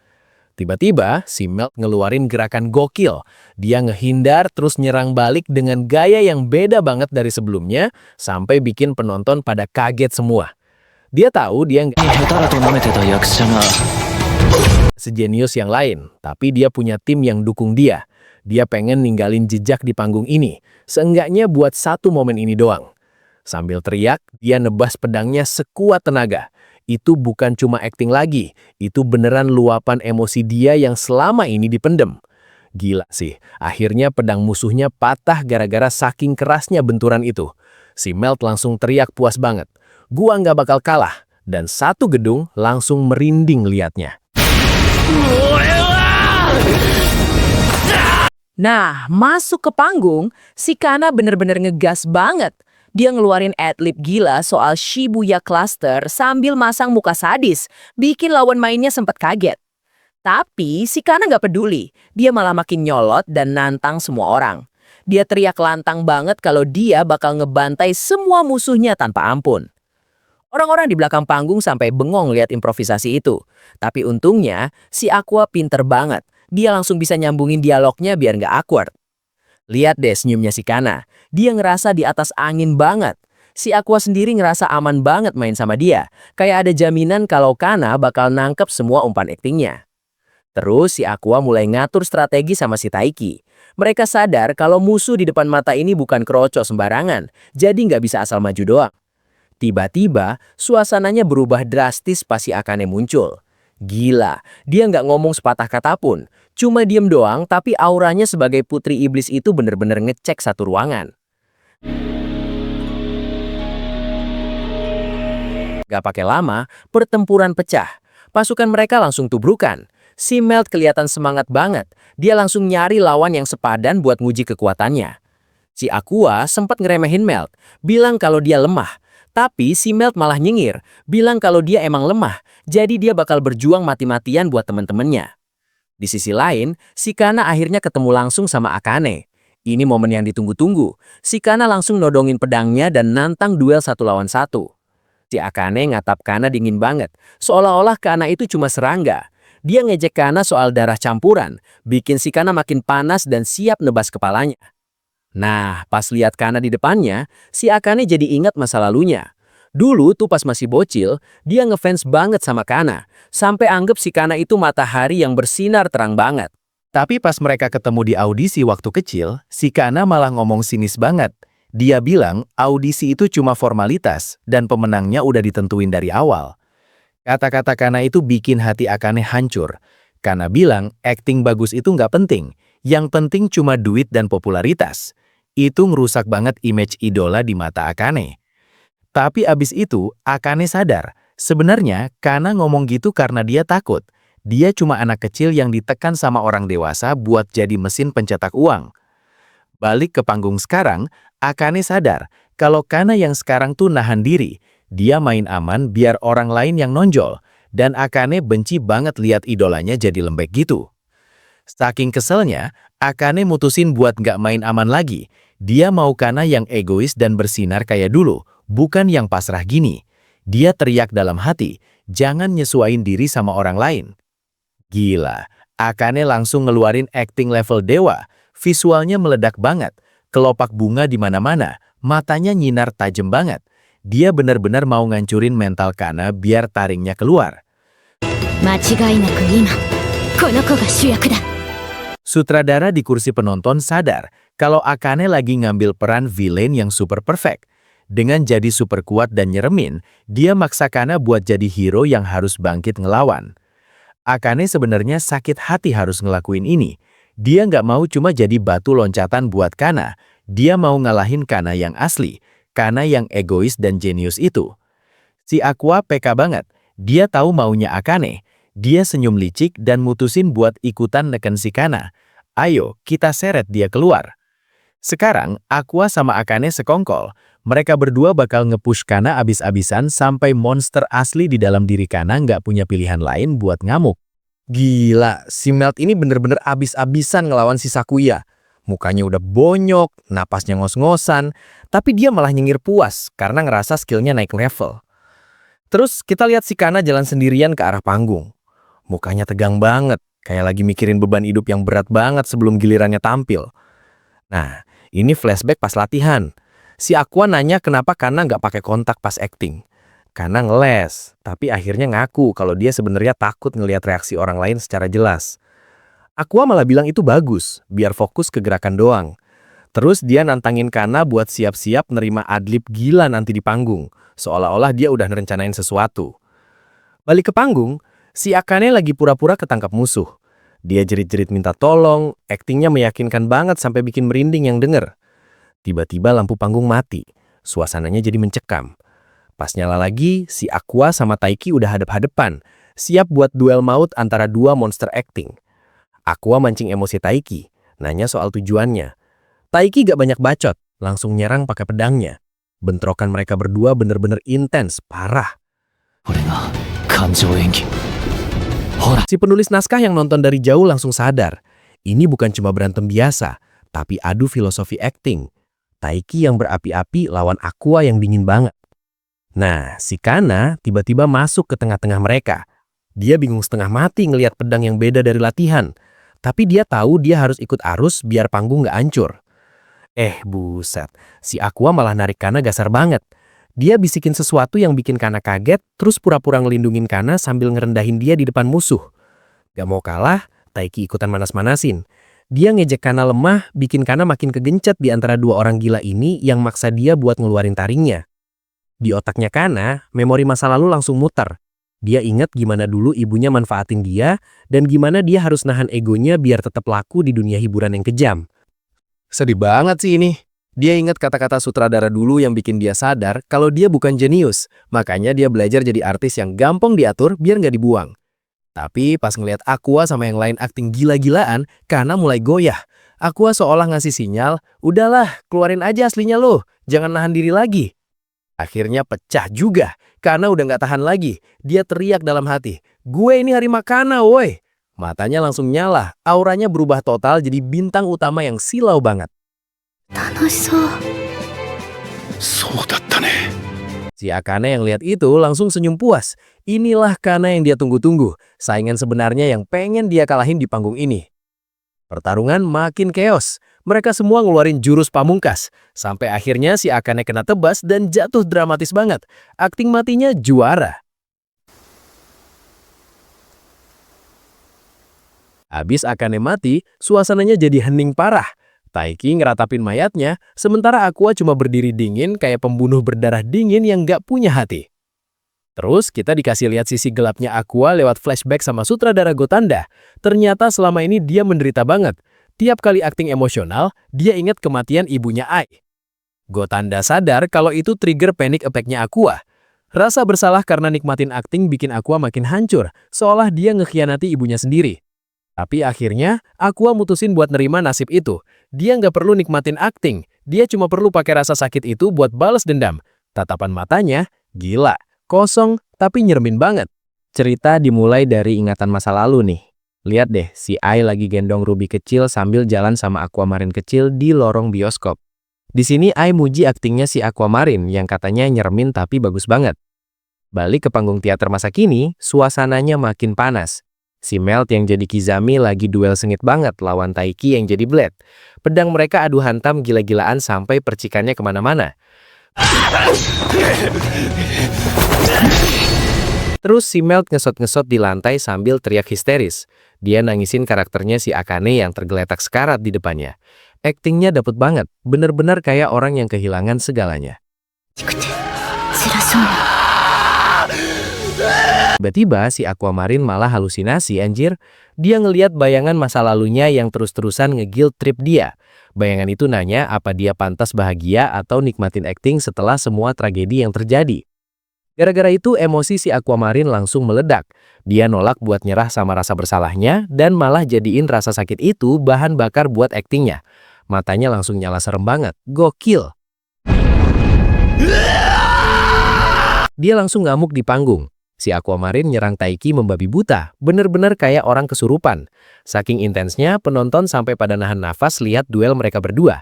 Tiba-tiba, si Melt ngeluarin gerakan gokil. Dia ngehindar terus nyerang balik dengan gaya yang beda banget dari sebelumnya, sampai bikin penonton pada kaget semua. Dia tahu dia nggak sejenius yang lain, tapi dia punya tim yang dukung dia. Dia pengen ninggalin jejak di panggung ini, seenggaknya buat 1 momen ini doang. Sambil teriak, dia nebas pedangnya sekuat tenaga. Itu bukan cuma akting lagi, itu beneran luapan emosi dia yang selama ini dipendem. Gila sih, akhirnya pedang musuhnya patah gara-gara saking kerasnya benturan itu. Si Melt langsung teriak puas banget. Gua nggak bakal kalah, dan satu gedung langsung merinding liatnya. Nah, masuk ke panggung, si Kana bener-bener ngegas banget. Dia ngeluarin adlib gila soal Shibuya Cluster sambil masang muka sadis, bikin lawan mainnya sempat kaget. Tapi si Kana nggak peduli, dia malah makin nyolot dan nantang semua orang. Dia teriak lantang banget kalau dia bakal ngebantai semua musuhnya tanpa ampun. Orang-orang di belakang panggung sampai bengong lihat improvisasi itu. Tapi untungnya, si Aqua pinter banget. Dia langsung bisa nyambungin dialognya biar nggak awkward. Lihat deh senyumnya si Kana. Dia ngerasa di atas angin banget. Si Aqua sendiri ngerasa aman banget main sama dia. Kayak ada jaminan kalau Kana bakal nangkep semua umpan aktingnya. Terus si Aqua mulai ngatur strategi sama si Taiki. Mereka sadar kalau musuh di depan mata ini bukan kroco sembarangan. Jadi nggak bisa asal maju doang. Tiba-tiba, suasananya berubah drastis pas si Akane muncul. Gila, dia nggak ngomong sepatah kata pun. Cuma diem doang, tapi auranya sebagai putri iblis itu bener-bener ngecek satu ruangan. Gak pakai lama, pertempuran pecah. Pasukan mereka langsung tubrukan. Si Melt kelihatan semangat banget. Dia langsung nyari lawan yang sepadan buat nguji kekuatannya. Si Aqua sempat ngeremehin Melt, bilang kalau dia lemah. Tapi si Melt malah nyengir, bilang kalau dia emang lemah, jadi dia bakal berjuang mati-matian buat temen-temennya. Di sisi lain, si Kana akhirnya ketemu langsung sama Akane. Ini momen yang ditunggu-tunggu. Si Kana langsung nodongin pedangnya dan nantang duel 1 lawan 1. Si Akane ngatap Kana dingin banget, seolah-olah Kana itu cuma serangga. Dia ngejek Kana soal darah campuran, bikin si Kana makin panas dan siap nebas kepalanya. Nah, pas lihat Kana di depannya, si Akane jadi ingat masa lalunya. Dulu tuh pas masih bocil, dia ngefans banget sama Kana, sampai anggap si Kana itu matahari yang bersinar terang banget. Tapi pas mereka ketemu di audisi waktu kecil, si Kana malah ngomong sinis banget. Dia bilang audisi itu cuma formalitas dan pemenangnya udah ditentuin dari awal. Kata-kata Kana itu bikin hati Akane hancur. Kana bilang akting bagus itu nggak penting, yang penting cuma duit dan popularitas. Itu ngerusak banget image idola di mata Akane. Tapi abis itu, Akane sadar, sebenarnya Kana ngomong gitu karena dia takut. Dia cuma anak kecil yang ditekan sama orang dewasa buat jadi mesin pencetak uang. Balik ke panggung sekarang, Akane sadar kalau Kana yang sekarang tuh nahan diri. Dia main aman biar orang lain yang nonjol. Dan Akane benci banget lihat idolanya jadi lembek gitu. Saking keselnya, Akane mutusin buat nggak main aman lagi. Dia mau Kana yang egois dan bersinar kayak dulu, bukan yang pasrah gini. Dia teriak dalam hati, jangan nyesuain diri sama orang lain. Gila, Akane langsung ngeluarin acting level dewa. Visualnya meledak banget, kelopak bunga di mana-mana, matanya nyinar tajam banget. Dia benar-benar mau ngancurin mental Kana biar taringnya keluar. Sutradara di kursi penonton sadar kalau Akane lagi ngambil peran villain yang super perfect. Dengan jadi super kuat dan nyeremin, dia maksa Kana buat jadi hero yang harus bangkit ngelawan. Akane sebenarnya sakit hati harus ngelakuin ini. Dia nggak mau cuma jadi batu loncatan buat Kana. Dia mau ngalahin Kana yang asli, Kana yang egois dan jenius itu. Si Aqua peka banget. Dia tahu maunya Akane. Dia senyum licik dan mutusin buat ikutan neken si Kana. Ayo, kita seret dia keluar. Sekarang, Aqua sama Akane sekongkol. Mereka berdua bakal nge-push Kana abis-abisan sampai monster asli di dalam diri Kana nggak punya pilihan lain buat ngamuk. Gila, si Melt ini bener-bener abis-abisan ngelawan si Sakuya. Mukanya udah bonyok, napasnya ngos-ngosan, tapi dia malah nyengir puas karena ngerasa skillnya naik level. Terus kita lihat si Kana jalan sendirian ke arah panggung. Mukanya tegang banget, kayak lagi mikirin beban hidup yang berat banget sebelum gilirannya tampil. Nah, ini flashback pas latihan. Si Aqua nanya kenapa Kana nggak pakai kontak pas acting. Kana ngeles, tapi akhirnya ngaku kalau dia sebenarnya takut ngelihat reaksi orang lain secara jelas. Aqua malah bilang itu bagus, biar fokus ke gerakan doang. Terus dia nantangin Kana buat siap-siap nerima adlib gila nanti di panggung, seolah-olah dia udah ngerencanain sesuatu. Balik ke panggung, si Akane lagi pura-pura ketangkap musuh. Dia jerit-jerit minta tolong, aktingnya meyakinkan banget sampai bikin merinding yang denger. Tiba-tiba lampu panggung mati, suasananya jadi mencekam. Pas nyala lagi, si Aqua sama Taiki udah hadap-hadapan, siap buat duel maut antara dua monster acting. Aqua mancing emosi Taiki, nanya soal tujuannya. Taiki gak banyak bacot, langsung nyerang pakai pedangnya. Bentrokan mereka berdua bener-bener intens, parah. Si penulis naskah yang nonton dari jauh langsung sadar, ini bukan cuma berantem biasa, tapi adu filosofi acting. Taiki yang berapi-api lawan Aqua yang dingin banget. Nah, si Kana tiba-tiba masuk ke tengah-tengah mereka. Dia bingung setengah mati ngelihat pedang yang beda dari latihan. Tapi dia tahu dia harus ikut arus biar panggung nggak hancur. Buset, si Aqua malah narik Kana gasar banget. Dia bisikin sesuatu yang bikin Kana kaget, terus pura-pura ngelindungin Kana sambil ngerendahin dia di depan musuh. Gak mau kalah, Taiki ikutan manas-manasin. Dia ngejek Kana lemah, bikin Kana makin kegencet di antara dua orang gila ini yang maksa dia buat ngeluarin taringnya. Di otaknya Kana, memori masa lalu langsung muter. Dia ingat gimana dulu ibunya manfaatin dia dan gimana dia harus nahan egonya biar tetap laku di dunia hiburan yang kejam. Sedih banget sih ini. Dia ingat kata-kata sutradara dulu yang bikin dia sadar kalau dia bukan jenius. Makanya dia belajar jadi artis yang gampang diatur biar nggak dibuang. Tapi pas ngeliat Aqua sama yang lain akting gila-gilaan, Kana mulai goyah. Aqua seolah ngasih sinyal, udahlah keluarin aja aslinya lo, jangan nahan diri lagi. Akhirnya pecah juga, karena udah nggak tahan lagi. Dia teriak dalam hati, gue ini Harima Kana woi. Matanya langsung nyala, auranya berubah total jadi bintang utama yang silau banget. Si Akane yang lihat itu langsung senyum puas. Inilah Kana yang dia tunggu-tunggu, saingan sebenarnya yang pengen dia kalahin di panggung ini. Pertarungan makin keos. Mereka semua ngeluarin jurus pamungkas. Sampai akhirnya si Akane kena tebas dan jatuh dramatis banget. Akting matinya juara. Abis Akane mati, suasananya jadi hening parah. Taiki ngeratapin mayatnya, sementara Aqua cuma berdiri dingin kayak pembunuh berdarah dingin yang gak punya hati. Terus kita dikasih lihat sisi gelapnya Aqua lewat flashback sama sutradara Gotanda. Ternyata selama ini dia menderita banget. Tiap kali akting emosional, dia ingat kematian ibunya Ai. Gotanda sadar kalau itu trigger panic attack-nya Aqua. Rasa bersalah karena nikmatin akting bikin Aqua makin hancur, seolah dia ngekhianati ibunya sendiri. Tapi akhirnya, Aqua mutusin buat nerima nasib itu. Dia nggak perlu nikmatin akting, dia cuma perlu pakai rasa sakit itu buat balas dendam. Tatapan matanya, gila. Kosong, tapi nyeremin banget. Cerita dimulai dari ingatan masa lalu nih. Lihat deh, si Ai lagi gendong Ruby kecil sambil jalan sama Aquamarine kecil di lorong bioskop. Di sini Ai muji aktingnya si Aquamarine yang katanya nyeremin tapi bagus banget. Balik ke panggung teater masa kini, suasananya makin panas. Si Melt yang jadi Kizami lagi duel sengit banget lawan Taiki yang jadi Blade. Pedang mereka adu hantam gila-gilaan sampai percikannya kemana-mana. Terus si Melt ngesot-ngesot di lantai sambil teriak histeris. Dia nangisin karakternya si Akane yang tergeletak sekarat di depannya. Aktingnya dapet banget, bener-bener kayak orang yang kehilangan segalanya. Tiba-tiba si Aquamarine malah halusinasi anjir. Dia ngeliat bayangan masa lalunya yang terus-terusan nge-guilt trip dia. Bayangan itu nanya apa dia pantas bahagia atau nikmatin akting setelah semua tragedi yang terjadi. Gara-gara itu emosi si Aquamarine langsung meledak. Dia nolak buat nyerah sama rasa bersalahnya dan malah jadiin rasa sakit itu bahan bakar buat aktingnya. Matanya langsung nyala serem banget. Gokil. Dia langsung ngamuk di panggung. Si Aquamarine nyerang Taiki membabi buta, bener-bener kayak orang kesurupan. Saking intensnya, penonton sampai pada nahan nafas lihat duel mereka berdua.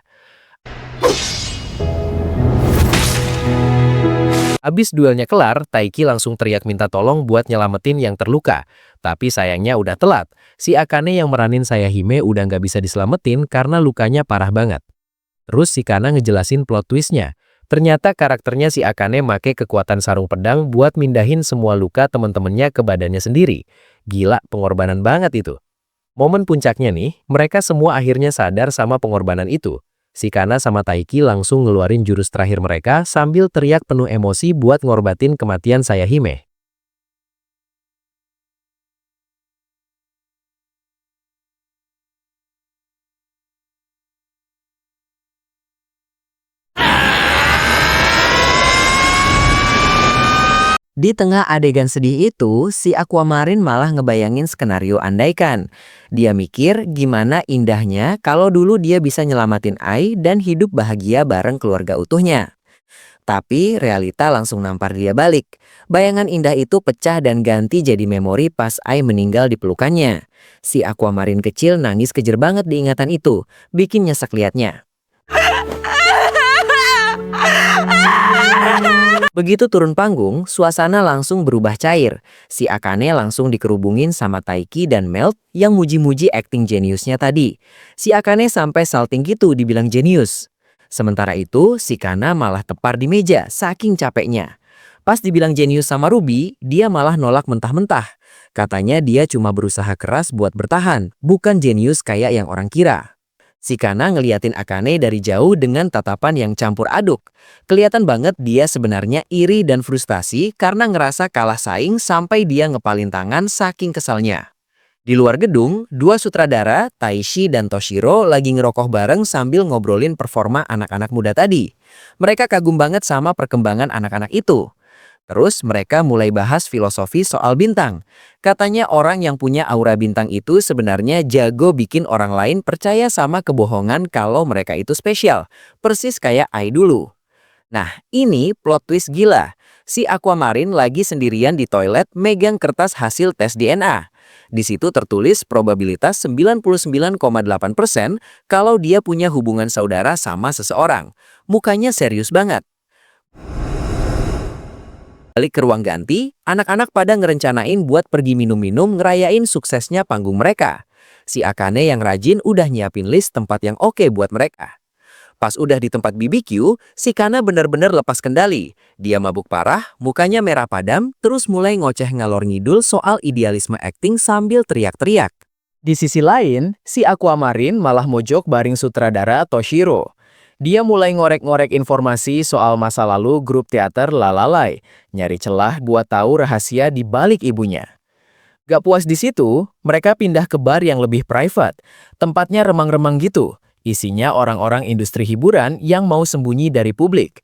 Abis duelnya kelar, Taiki langsung teriak minta tolong buat nyelamatin yang terluka. Tapi sayangnya udah telat. Si Akane yang meranin Sayahime udah nggak bisa diselamatin karena lukanya parah banget. Terus si Kana ngejelasin plot twistnya. Ternyata karakternya si Akane make kekuatan sarung pedang buat mindahin semua luka temen-temennya ke badannya sendiri. Gila, pengorbanan banget itu. Momen puncaknya nih, mereka semua akhirnya sadar sama pengorbanan itu. Si Kana sama Taiki langsung ngeluarin jurus terakhir mereka sambil teriak penuh emosi buat ngorbatin kematian Sayahime. Di tengah adegan sedih itu, si Aquamarine malah ngebayangin skenario andaikan. Dia mikir gimana indahnya kalau dulu dia bisa nyelamatin Ai dan hidup bahagia bareng keluarga utuhnya. Tapi realita langsung nampar dia balik. Bayangan indah itu pecah dan ganti jadi memori pas Ai meninggal di pelukannya. Si Aquamarine kecil nangis kejer banget di ingatan itu, bikin nyesek liatnya. Begitu turun panggung, suasana langsung berubah cair. Si Akane langsung dikerubungin sama Taiki dan Melt yang muji-muji akting jeniusnya tadi. Si Akane sampai salting gitu dibilang jenius. Sementara itu, si Kana malah tepar di meja saking capeknya. Pas dibilang jenius sama Ruby, dia malah nolak mentah-mentah. Katanya dia cuma berusaha keras buat bertahan, bukan jenius kayak yang orang kira. Si Kana ngeliatin Akane dari jauh dengan tatapan yang campur aduk. Kelihatan banget dia sebenarnya iri dan frustasi karena ngerasa kalah saing sampai dia ngepalin tangan saking kesalnya. Di luar gedung, dua sutradara, Taishi dan Toshiro, lagi ngerokok bareng sambil ngobrolin performa anak-anak muda tadi. Mereka kagum banget sama perkembangan anak-anak itu. Terus mereka mulai bahas filosofi soal bintang. Katanya orang yang punya aura bintang itu sebenarnya jago bikin orang lain percaya sama kebohongan kalau mereka itu spesial. Persis kayak Ai dulu. Nah, ini plot twist gila. Si Aquamarine lagi sendirian di toilet megang kertas hasil tes DNA. Di situ tertulis probabilitas 99,8% kalau dia punya hubungan saudara sama seseorang. Mukanya serius banget. Balik ke ruang ganti, anak-anak pada ngerencanain buat pergi minum-minum ngerayain suksesnya panggung mereka. Si Akane yang rajin udah nyiapin list tempat yang oke buat mereka. Pas udah di tempat BBQ, si Kana bener-bener lepas kendali. Dia mabuk parah, mukanya merah padam, terus mulai ngoceh ngalor ngidul soal idealisme akting sambil teriak-teriak. Di sisi lain, si Aquamarine malah mojok bareng sutradara Toshiro. Dia mulai ngorek-ngorek informasi soal masa lalu grup teater Lalalai, nyari celah buat tahu rahasia di balik ibunya. Gak puas di situ, mereka pindah ke bar yang lebih private, tempatnya remang-remang gitu, isinya orang-orang industri hiburan yang mau sembunyi dari publik.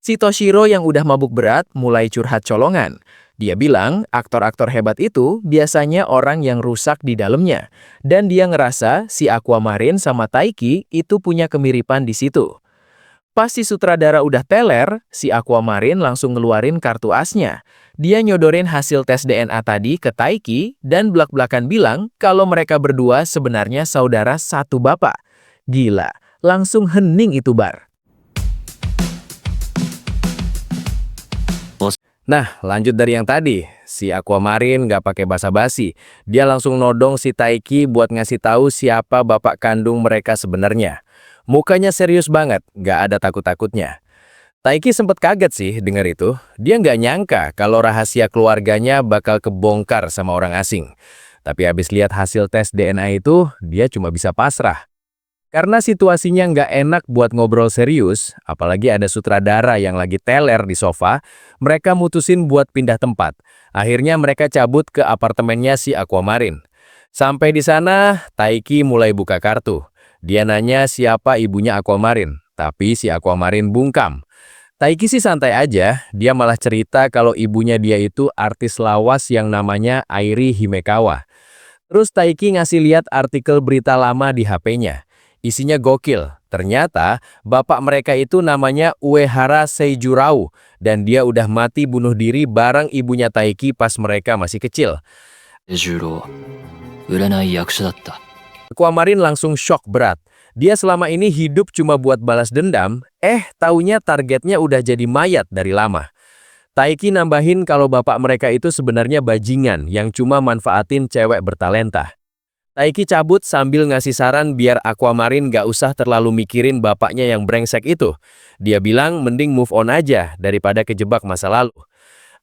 Si Toshiro yang udah mabuk berat mulai curhat colongan. Dia bilang aktor-aktor hebat itu biasanya orang yang rusak di dalamnya. Dan dia ngerasa si Aquamarine sama Taiki itu punya kemiripan di situ. Pas si sutradara udah teler, si Aquamarine langsung ngeluarin kartu asnya. Dia nyodorin hasil tes DNA tadi ke Taiki dan belak-belakan bilang kalau mereka berdua sebenarnya saudara satu bapak. Gila, langsung hening itu bar. Nah, lanjut dari yang tadi. Si Aquamarine nggak pakai basa-basi. Dia langsung nodong si Taiki buat ngasih tahu siapa bapak kandung mereka sebenarnya. Mukanya serius banget, nggak ada takut-takutnya. Taiki sempat kaget sih dengar itu. Dia nggak nyangka kalau rahasia keluarganya bakal kebongkar sama orang asing. Tapi habis lihat hasil tes DNA itu, dia cuma bisa pasrah. Karena situasinya nggak enak buat ngobrol serius, apalagi ada sutradara yang lagi teler di sofa, mereka mutusin buat pindah tempat. Akhirnya mereka cabut ke apartemennya si Aquamarine. Sampai di sana, Taiki mulai buka kartu. Dia nanya siapa ibunya Aquamarine, tapi si Aquamarine bungkam. Taiki sih santai aja, dia malah cerita kalau ibunya dia itu artis lawas yang namanya Airi Himekawa. Terus Taiki ngasih lihat artikel berita lama di HP-nya. Isinya gokil. Ternyata bapak mereka itu namanya Uehara Seijurau dan dia udah mati bunuh diri bareng ibunya Taiki pas mereka masih kecil. Aquamarine langsung shock berat. Dia selama ini hidup cuma buat balas dendam, taunya targetnya udah jadi mayat dari lama. Taiki nambahin kalau bapak mereka itu sebenarnya bajingan yang cuma manfaatin cewek bertalenta. Taiki cabut sambil ngasih saran biar Aquamarine gak usah terlalu mikirin bapaknya yang brengsek itu. Dia bilang mending move on aja daripada kejebak masa lalu.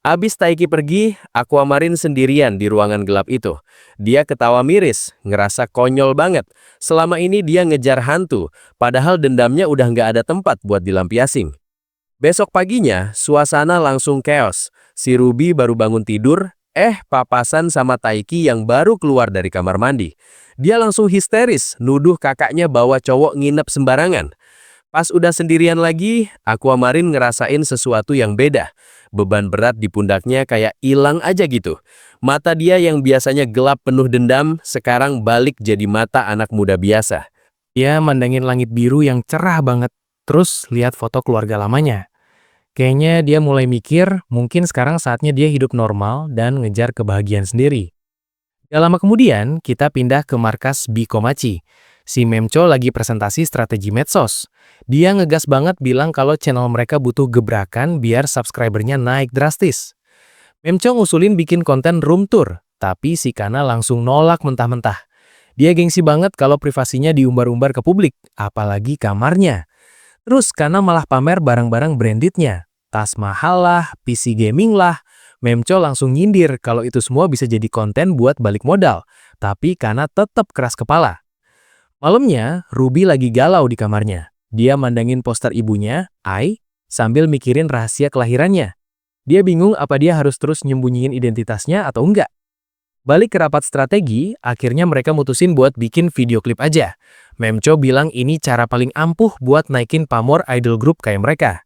Abis Taiki pergi, Aquamarine sendirian di ruangan gelap itu. Dia ketawa miris, ngerasa konyol banget. Selama ini dia ngejar hantu, padahal dendamnya udah gak ada tempat buat dilampiasin. Besok paginya, suasana langsung chaos. Si Ruby baru bangun tidur, papasan sama Taiki yang baru keluar dari kamar mandi. Dia langsung histeris, nuduh kakaknya bawa cowok nginep sembarangan. Pas udah sendirian lagi, Aquamarine ngerasain sesuatu yang beda. Beban berat di pundaknya kayak hilang aja gitu. Mata dia yang biasanya gelap penuh dendam, sekarang balik jadi mata anak muda biasa. Dia mandangin langit biru yang cerah banget, terus lihat foto keluarga lamanya. Kayaknya dia mulai mikir, mungkin sekarang saatnya dia hidup normal dan ngejar kebahagiaan sendiri. Gak lama kemudian, kita pindah ke markas Bikomachi. Si Memcho lagi presentasi strategi medsos. Dia ngegas banget bilang kalau channel mereka butuh gebrakan biar subscribernya naik drastis. Memcho ngusulin bikin konten room tour, tapi si Kana langsung nolak mentah-mentah. Dia gengsi banget kalau privasinya diumbar-umbar ke publik, apalagi kamarnya. Terus Kana malah pamer barang-barang brandednya. Tas mahal lah, PC gaming lah. Memcho langsung nyindir kalau itu semua bisa jadi konten buat balik modal. Tapi Kana tetap keras kepala. Malamnya, Ruby lagi galau di kamarnya. Dia mandangin poster ibunya, Ai, sambil mikirin rahasia kelahirannya. Dia bingung apa dia harus terus nyembunyiin identitasnya atau enggak. Balik ke rapat strategi, akhirnya mereka mutusin buat bikin video klip aja. Memcho bilang ini cara paling ampuh buat naikin pamor idol group kayak mereka.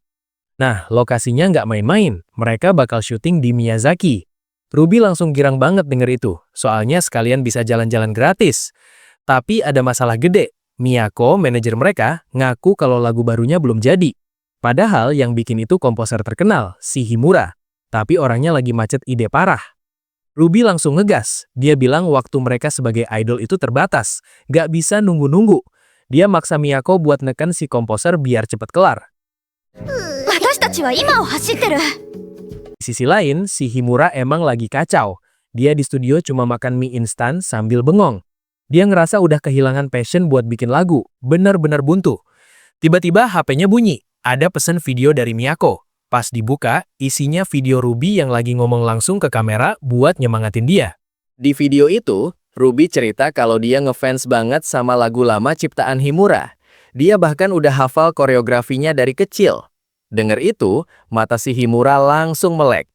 Nah, lokasinya nggak main-main. Mereka bakal syuting di Miyazaki. Ruby langsung girang banget denger itu, soalnya sekalian bisa jalan-jalan gratis. Tapi ada masalah gede. Miyako, manajer mereka, ngaku kalau lagu barunya belum jadi. Padahal yang bikin itu komposer terkenal, si Himura. Tapi orangnya lagi macet ide parah. Ruby langsung ngegas. Dia bilang waktu mereka sebagai idol itu terbatas. Gak bisa nunggu-nunggu. Dia maksa Miyako buat neken si komposer biar cepet kelar. Di sisi lain, si Himura emang lagi kacau. Dia di studio cuma makan mie instan sambil bengong. Dia ngerasa udah kehilangan passion buat bikin lagu. Bener-bener buntu. Tiba-tiba HP-nya bunyi. Ada pesan video dari Miyako. Pas dibuka, isinya video Ruby yang lagi ngomong langsung ke kamera buat nyemangatin dia. Di video itu, Ruby cerita kalau dia ngefans banget sama lagu lama ciptaan Himura. Dia bahkan udah hafal koreografinya dari kecil. Dengar itu, mata si Himura langsung melek.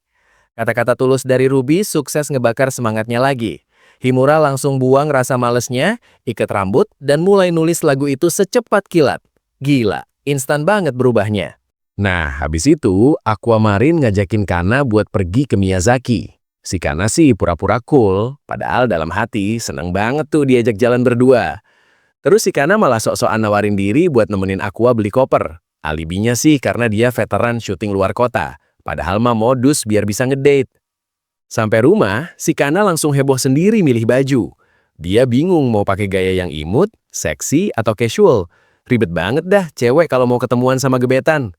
Kata-kata tulus dari Ruby sukses ngebakar semangatnya lagi. Himura langsung buang rasa malesnya, ikat rambut, dan mulai nulis lagu itu secepat kilat. Gila, instan banget berubahnya. Nah, habis itu, Aquamarine ngajakin Kana buat pergi ke Miyazaki. Si Kana sih pura-pura cool, padahal dalam hati seneng banget tuh diajak jalan berdua. Terus si Kana malah sok-sokan nawarin diri buat nemenin Aqua beli koper. Alibinya sih karena dia veteran syuting luar kota, padahal mah modus biar bisa ngedate. Sampai rumah, si Kana langsung heboh sendiri milih baju. Dia bingung mau pakai gaya yang imut, seksi, atau casual. Ribet banget dah cewek kalau mau ketemuan sama gebetan.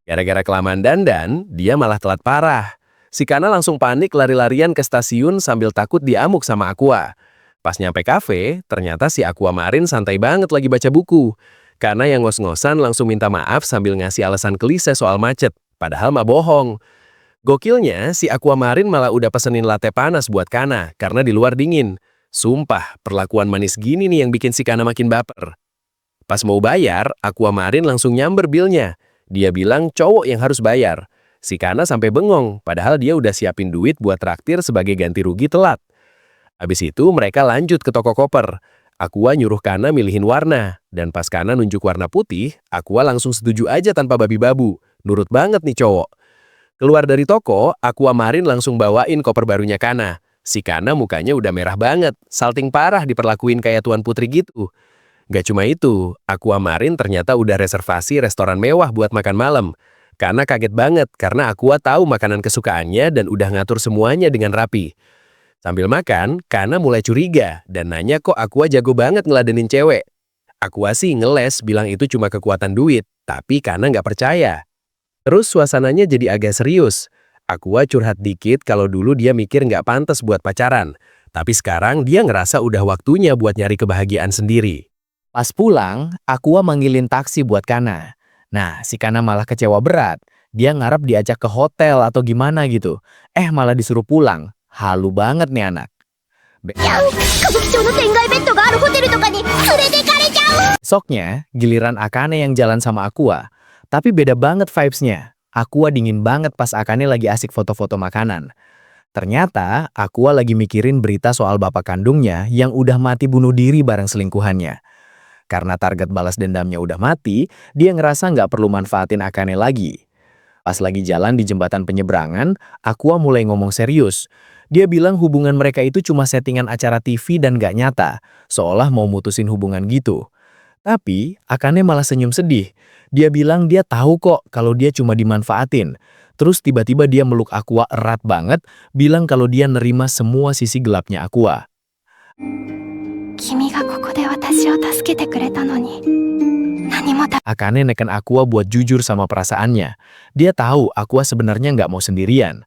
Gara-gara kelamaan dandan, dia malah telat parah. Si Kana langsung panik lari-larian ke stasiun sambil takut diamuk sama Aqua. Pas nyampe kafe, ternyata si Aquamarine santai banget lagi baca buku. Kana yang ngos-ngosan langsung minta maaf sambil ngasih alasan klise soal macet. Padahal mah bohong. Gokilnya, si Aquamarine malah udah pesenin latte panas buat Kana karena di luar dingin. Sumpah, perlakuan manis gini nih yang bikin si Kana makin baper. Pas mau bayar, Aquamarine langsung nyamber bilnya. Dia bilang cowok yang harus bayar. Si Kana sampai bengong, padahal dia udah siapin duit buat traktir sebagai ganti rugi telat. Habis itu mereka lanjut ke toko koper. Aqua nyuruh Kana milihin warna. Dan pas Kana nunjuk warna putih, Aqua langsung setuju aja tanpa babi-babu. Nurut banget nih cowok. Keluar dari toko, Aquamarine langsung bawain koper barunya Kana. Si Kana mukanya udah merah banget, salting parah diperlakuin kayak tuan putri gitu. Gak cuma itu, Aquamarine ternyata udah reservasi restoran mewah buat makan malam. Kana kaget banget karena Aqua tahu makanan kesukaannya dan udah ngatur semuanya dengan rapi. Sambil makan, Kana mulai curiga dan nanya kok Aqua jago banget ngeladenin cewek. Aqua sih ngeles bilang itu cuma kekuatan duit, tapi Kana nggak percaya. Terus suasananya jadi agak serius. Aqua curhat dikit kalau dulu dia mikir nggak pantas buat pacaran. Tapi sekarang dia ngerasa udah waktunya buat nyari kebahagiaan sendiri. Pas pulang, Aqua manggilin taksi buat Kana. Nah, si Kana malah kecewa berat. Dia ngarep diajak ke hotel atau gimana gitu. Malah disuruh pulang. Halu banget nih anak. Besoknya, giliran Akane yang jalan sama Aqua. Tapi beda banget vibes-nya. Aqua dingin banget pas Akane lagi asik foto-foto makanan. Ternyata, Aqua lagi mikirin berita soal bapak kandungnya yang udah mati bunuh diri bareng selingkuhannya. Karena target balas dendamnya udah mati, dia ngerasa nggak perlu manfaatin Akane lagi. Pas lagi jalan di jembatan penyeberangan, Aqua mulai ngomong serius. Dia bilang hubungan mereka itu cuma settingan acara TV dan nggak nyata, seolah mau mutusin hubungan gitu. Tapi, Akane malah senyum sedih. Dia bilang dia tahu kok kalau dia cuma dimanfaatin. Terus tiba-tiba dia meluk Aqua erat banget, bilang kalau dia nerima semua sisi gelapnya Aqua. Akane neken Aqua buat jujur sama perasaannya. Dia tahu Aqua sebenarnya nggak mau sendirian.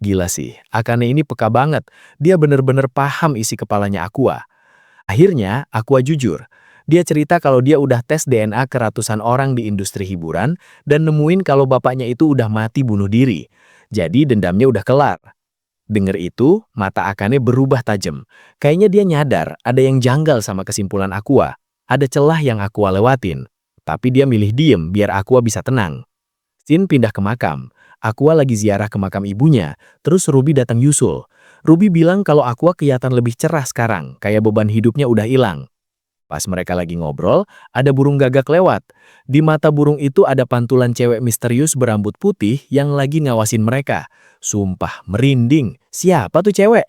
Gila sih, Akane ini peka banget. Dia bener-bener paham isi kepalanya Aqua. Akhirnya, Aqua jujur. Dia cerita kalau dia udah tes DNA ke ratusan orang di industri hiburan dan nemuin kalau bapaknya itu udah mati bunuh diri. Jadi dendamnya udah kelar. Dengar itu, mata Akane berubah tajam. Kayaknya dia nyadar ada yang janggal sama kesimpulan Aqua. Ada celah yang Aqua lewatin. Tapi dia milih diem biar Aqua bisa tenang. Sin pindah ke makam. Aqua lagi ziarah ke makam ibunya, terus Ruby datang nyusul. Ruby bilang kalau Aqua kelihatan lebih cerah sekarang, kayak beban hidupnya udah hilang. Pas mereka lagi ngobrol, ada burung gagak lewat. Di mata burung itu ada pantulan cewek misterius berambut putih yang lagi ngawasin mereka. Sumpah, merinding. Siapa tuh cewek?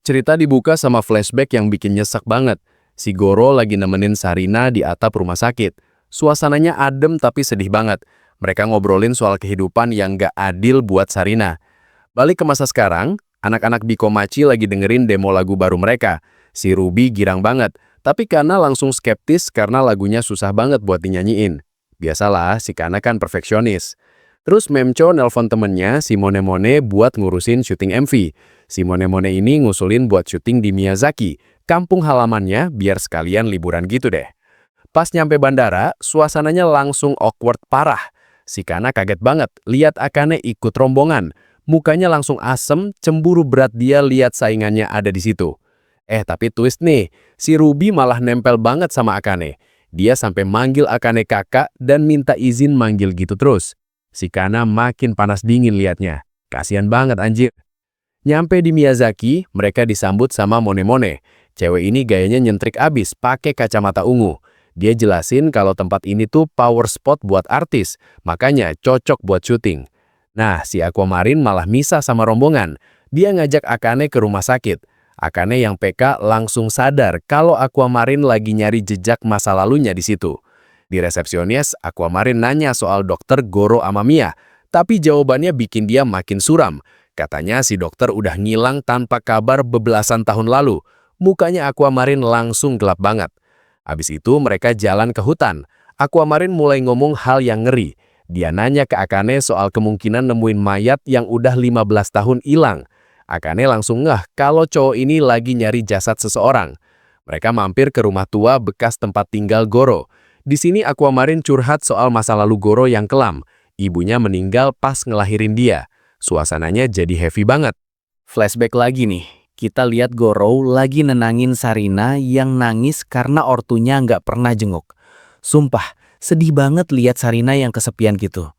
Cerita dibuka sama flashback yang bikin nyesek banget. Si Goro lagi nemenin Sarina di atap rumah sakit. Suasananya adem tapi sedih banget. Mereka ngobrolin soal kehidupan yang gak adil buat Sarina. Balik ke masa sekarang, anak-anak Bikomachi lagi dengerin demo lagu baru mereka. Si Ruby girang banget, tapi Kana langsung skeptis karena lagunya susah banget buat dinyanyiin. Biasalah, si Kana kan perfeksionis. Terus Memcho nelpon temennya, si Monemone, buat ngurusin syuting MV. Si Monemone ini ngusulin buat syuting di Miyazaki, kampung halamannya biar sekalian liburan gitu deh. Pas nyampe bandara, suasananya langsung awkward parah. Si Kana kaget banget lihat Akane ikut rombongan. Mukanya langsung asem, cemburu berat dia lihat saingannya ada di situ. Tapi twist nih, si Ruby malah nempel banget sama Akane. Dia sampai manggil Akane kakak dan minta izin manggil gitu terus. Si Kana makin panas dingin liatnya. Kasian banget anjir. Nyampe di Miyazaki, mereka disambut sama Monemone. Cewek ini gayanya nyentrik abis, pakai kacamata ungu. Dia jelasin kalau tempat ini tuh power spot buat artis, makanya cocok buat syuting. Nah, si Aquamarine malah misah sama rombongan. Dia ngajak Akane ke rumah sakit. Akane yang PK langsung sadar kalau Aquamarine lagi nyari jejak masa lalunya di situ. Di resepsionis, Aquamarine nanya soal dokter Goro Amamiya, tapi jawabannya bikin dia makin suram. Katanya si dokter udah ngilang tanpa kabar bebelasan tahun lalu. Mukanya Aquamarine langsung gelap banget. Abis itu mereka jalan ke hutan. Aquamarine mulai ngomong hal yang ngeri. Dia nanya ke Akane soal kemungkinan nemuin mayat yang udah 15 tahun hilang. Akane langsung ngeh kalau cowok ini lagi nyari jasad seseorang. Mereka mampir ke rumah tua bekas tempat tinggal Goro. Di sini Aquamarine curhat soal masa lalu Goro yang kelam. Ibunya meninggal pas ngelahirin dia. Suasananya jadi heavy banget. Flashback lagi nih. Kita lihat Goro lagi nenangin Sarina yang nangis karena ortunya nggak pernah jenguk. Sumpah, sedih banget lihat Sarina yang kesepian gitu.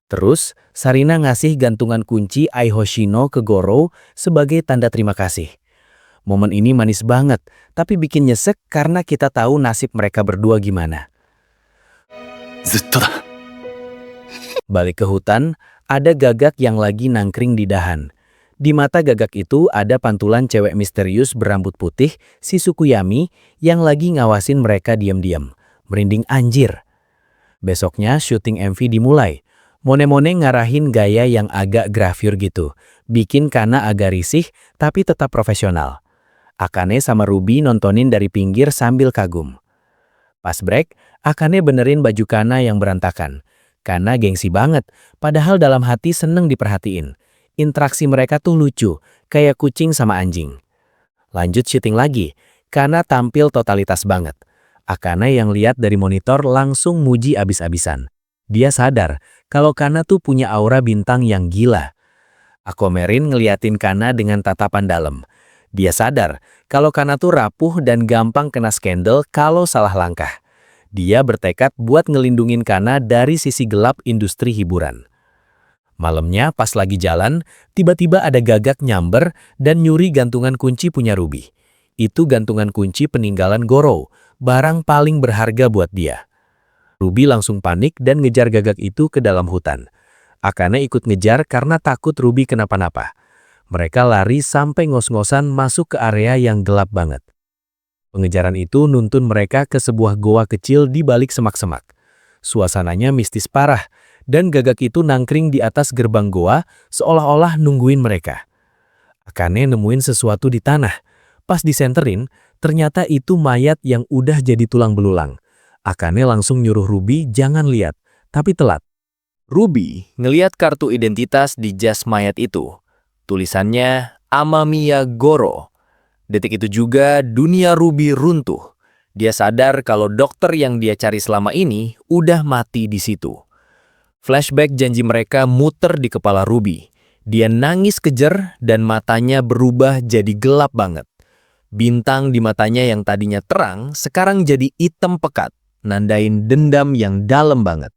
Terus, Sarina ngasih gantungan kunci Aihoshino ke Goro sebagai tanda terima kasih. Momen ini manis banget, tapi bikin nyesek karena kita tahu nasib mereka berdua gimana. Balik ke hutan, ada gagak yang lagi nangkring di dahan. Di mata gagak itu ada pantulan cewek misterius berambut putih, si Sukuyami, yang lagi ngawasin mereka diam-diam. Merinding anjir. Besoknya syuting MV dimulai. Monemone ngarahin gaya yang agak grafir gitu. Bikin Kana agak risih, tapi tetap profesional. Akane sama Ruby nontonin dari pinggir sambil kagum. Pas break, Akane benerin baju Kana yang berantakan. Kana gengsi banget, padahal dalam hati seneng diperhatiin. Interaksi mereka tuh lucu, kayak kucing sama anjing. Lanjut syuting lagi, Kana tampil totalitas banget. Akane yang lihat dari monitor langsung muji abis-abisan. Dia sadar kalau Kana tuh punya aura bintang yang gila. Aquamarine ngeliatin Kana dengan tatapan dalam. Dia sadar kalau Kana tuh rapuh dan gampang kena skandal kalau salah langkah. Dia bertekad buat ngelindungin Kana dari sisi gelap industri hiburan. Malamnya pas lagi jalan, tiba-tiba ada gagak nyamber dan nyuri gantungan kunci punya Ruby. Itu gantungan kunci peninggalan Goro, barang paling berharga buat dia. Ruby langsung panik dan ngejar gagak itu ke dalam hutan. Akane ikut ngejar karena takut Ruby kenapa-napa. Mereka lari sampai ngos-ngosan masuk ke area yang gelap banget. Pengejaran itu nuntun mereka ke sebuah goa kecil di balik semak-semak. Suasananya mistis parah, dan gagak itu nangkring di atas gerbang goa seolah-olah nungguin mereka. Akane nemuin sesuatu di tanah. Pas disenterin, ternyata itu mayat yang udah jadi tulang belulang. Akane langsung nyuruh Ruby jangan lihat, tapi telat. Ruby ngeliat kartu identitas di jas mayat itu. Tulisannya Amamiya Goro. Detik itu juga dunia Ruby runtuh. Dia sadar kalau dokter yang dia cari selama ini udah mati di situ. Flashback janji mereka muter di kepala Ruby. Dia nangis kejer dan matanya berubah jadi gelap banget. Bintang di matanya yang tadinya terang sekarang jadi hitam pekat, nandain dendam yang dalam banget.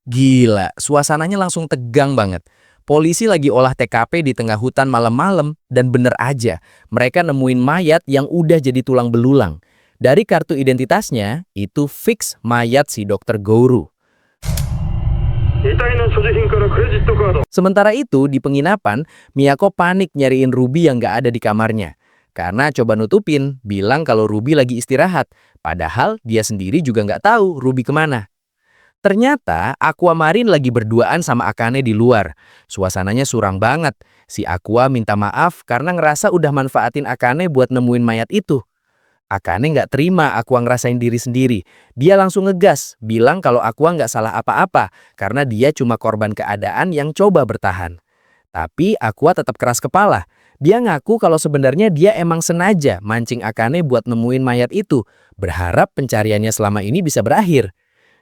Gila, suasananya langsung tegang banget. Polisi lagi olah TKP di tengah hutan malam-malam dan bener aja, mereka nemuin mayat yang udah jadi tulang belulang. Dari kartu identitasnya, itu fix mayat si Dr. Gouru. Sementara itu, di penginapan, Miyako panik nyariin Ruby yang gak ada di kamarnya. Karena coba nutupin, bilang kalau Ruby lagi istirahat. Padahal dia sendiri juga gak tahu Ruby kemana. Ternyata Aquamarine lagi berduaan sama Akane di luar. Suasananya suram banget. Si Aqua minta maaf karena ngerasa udah manfaatin Akane buat nemuin mayat itu. Akane nggak terima Aqua ngerasain diri sendiri. Dia langsung ngegas, bilang kalau Aqua nggak salah apa-apa karena dia cuma korban keadaan yang coba bertahan. Tapi Aqua tetap keras kepala. Dia ngaku kalau sebenarnya dia emang sengaja mancing Akane buat nemuin mayat itu, berharap pencariannya selama ini bisa berakhir.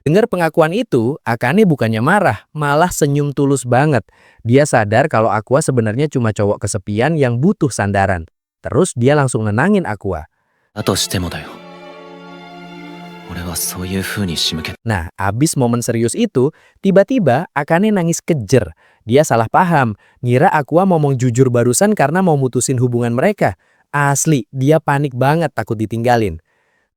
Dengar pengakuan itu, Akane bukannya marah, malah senyum tulus banget. Dia sadar kalau Aqua sebenarnya cuma cowok kesepian yang butuh sandaran. Terus dia langsung nenangin Aqua. Nah, abis momen serius itu, tiba-tiba Akane nangis kejer. Dia salah paham, ngira Aqua ngomong jujur barusan karena mau mutusin hubungan mereka. Asli, dia panik banget takut ditinggalin.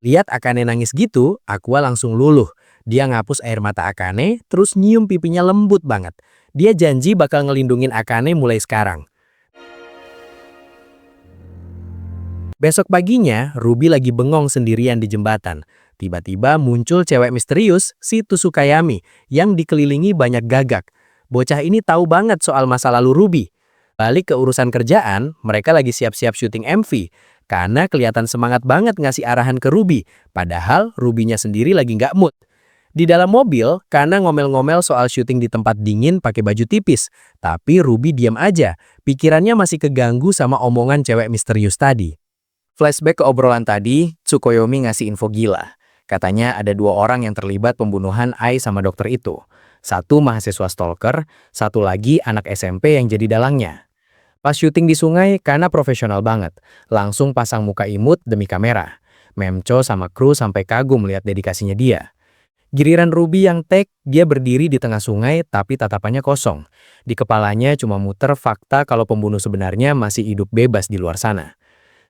Lihat Akane nangis gitu, Aqua langsung luluh. Dia ngapus air mata Akane, terus nyium pipinya lembut banget. Dia janji bakal ngelindungin Akane mulai sekarang. Besok paginya, Ruby lagi bengong sendirian di jembatan. Tiba-tiba muncul cewek misterius, si Tsukayami, yang dikelilingi banyak gagak. Bocah ini tahu banget soal masa lalu Ruby. Balik ke urusan kerjaan, mereka lagi siap-siap syuting MV. Karena kelihatan semangat banget ngasih arahan ke Ruby. Padahal Ruby-nya sendiri lagi nggak mood. Di dalam mobil, Kana ngomel-ngomel soal syuting di tempat dingin pakai baju tipis. Tapi Ruby diam aja, pikirannya masih keganggu sama omongan cewek misterius tadi. Flashback ke obrolan tadi, Tsukuyomi ngasih info gila. Katanya ada 2 orang yang terlibat pembunuhan Ai sama dokter itu. Satu mahasiswa stalker, satu lagi anak SMP yang jadi dalangnya. Pas syuting di sungai, Kana profesional banget. Langsung pasang muka imut demi kamera. Memcho sama kru sampai kagum lihat dedikasinya dia. Giliran Ruby yang take, dia berdiri di tengah sungai tapi tatapannya kosong. Di kepalanya cuma muter fakta kalau pembunuh sebenarnya masih hidup bebas di luar sana.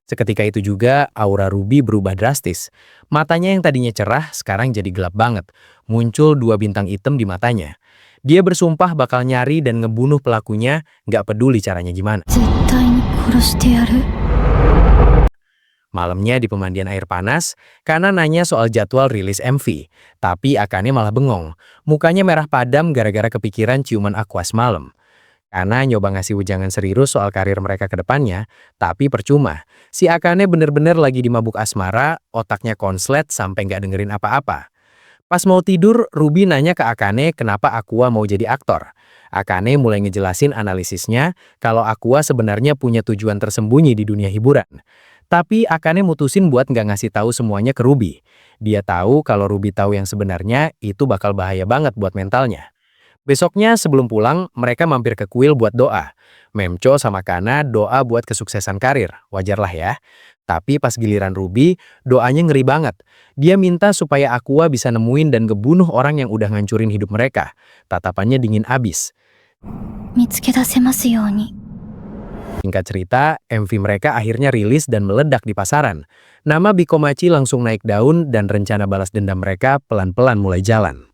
Seketika itu juga aura Ruby berubah drastis. Matanya yang tadinya cerah sekarang jadi gelap banget. Muncul 2 bintang hitam di matanya. Dia bersumpah bakal nyari dan ngebunuh pelakunya, nggak peduli caranya gimana. Malamnya di pemandian air panas, Kana nanya soal jadwal rilis MV. Tapi Akane malah bengong. Mukanya merah padam gara-gara kepikiran ciuman Aqua semalam. Kana nyoba ngasih wejangan serius soal karir mereka ke depannya, tapi percuma. Si Akane bener-bener lagi di mabuk asmara, otaknya konslet sampai nggak dengerin apa-apa. Pas mau tidur, Ruby nanya ke Akane kenapa Aqua mau jadi aktor. Akane mulai ngejelasin analisisnya kalau Aqua sebenarnya punya tujuan tersembunyi di dunia hiburan. Tapi Akane mutusin buat nggak ngasih tahu semuanya ke Ruby. Dia tahu kalau Ruby tahu yang sebenarnya itu bakal bahaya banget buat mentalnya. Besoknya sebelum pulang, mereka mampir ke kuil buat doa. Memcho sama Kana doa buat kesuksesan karir, wajarlah ya. Tapi pas giliran Ruby, doanya ngeri banget. Dia minta supaya Aqua bisa nemuin dan ngebunuh orang yang udah ngancurin hidup mereka. Tatapannya dingin abis. Singkat cerita, MV mereka akhirnya rilis dan meledak di pasaran. Nama Bikomachi langsung naik daun dan rencana balas dendam mereka pelan-pelan mulai jalan.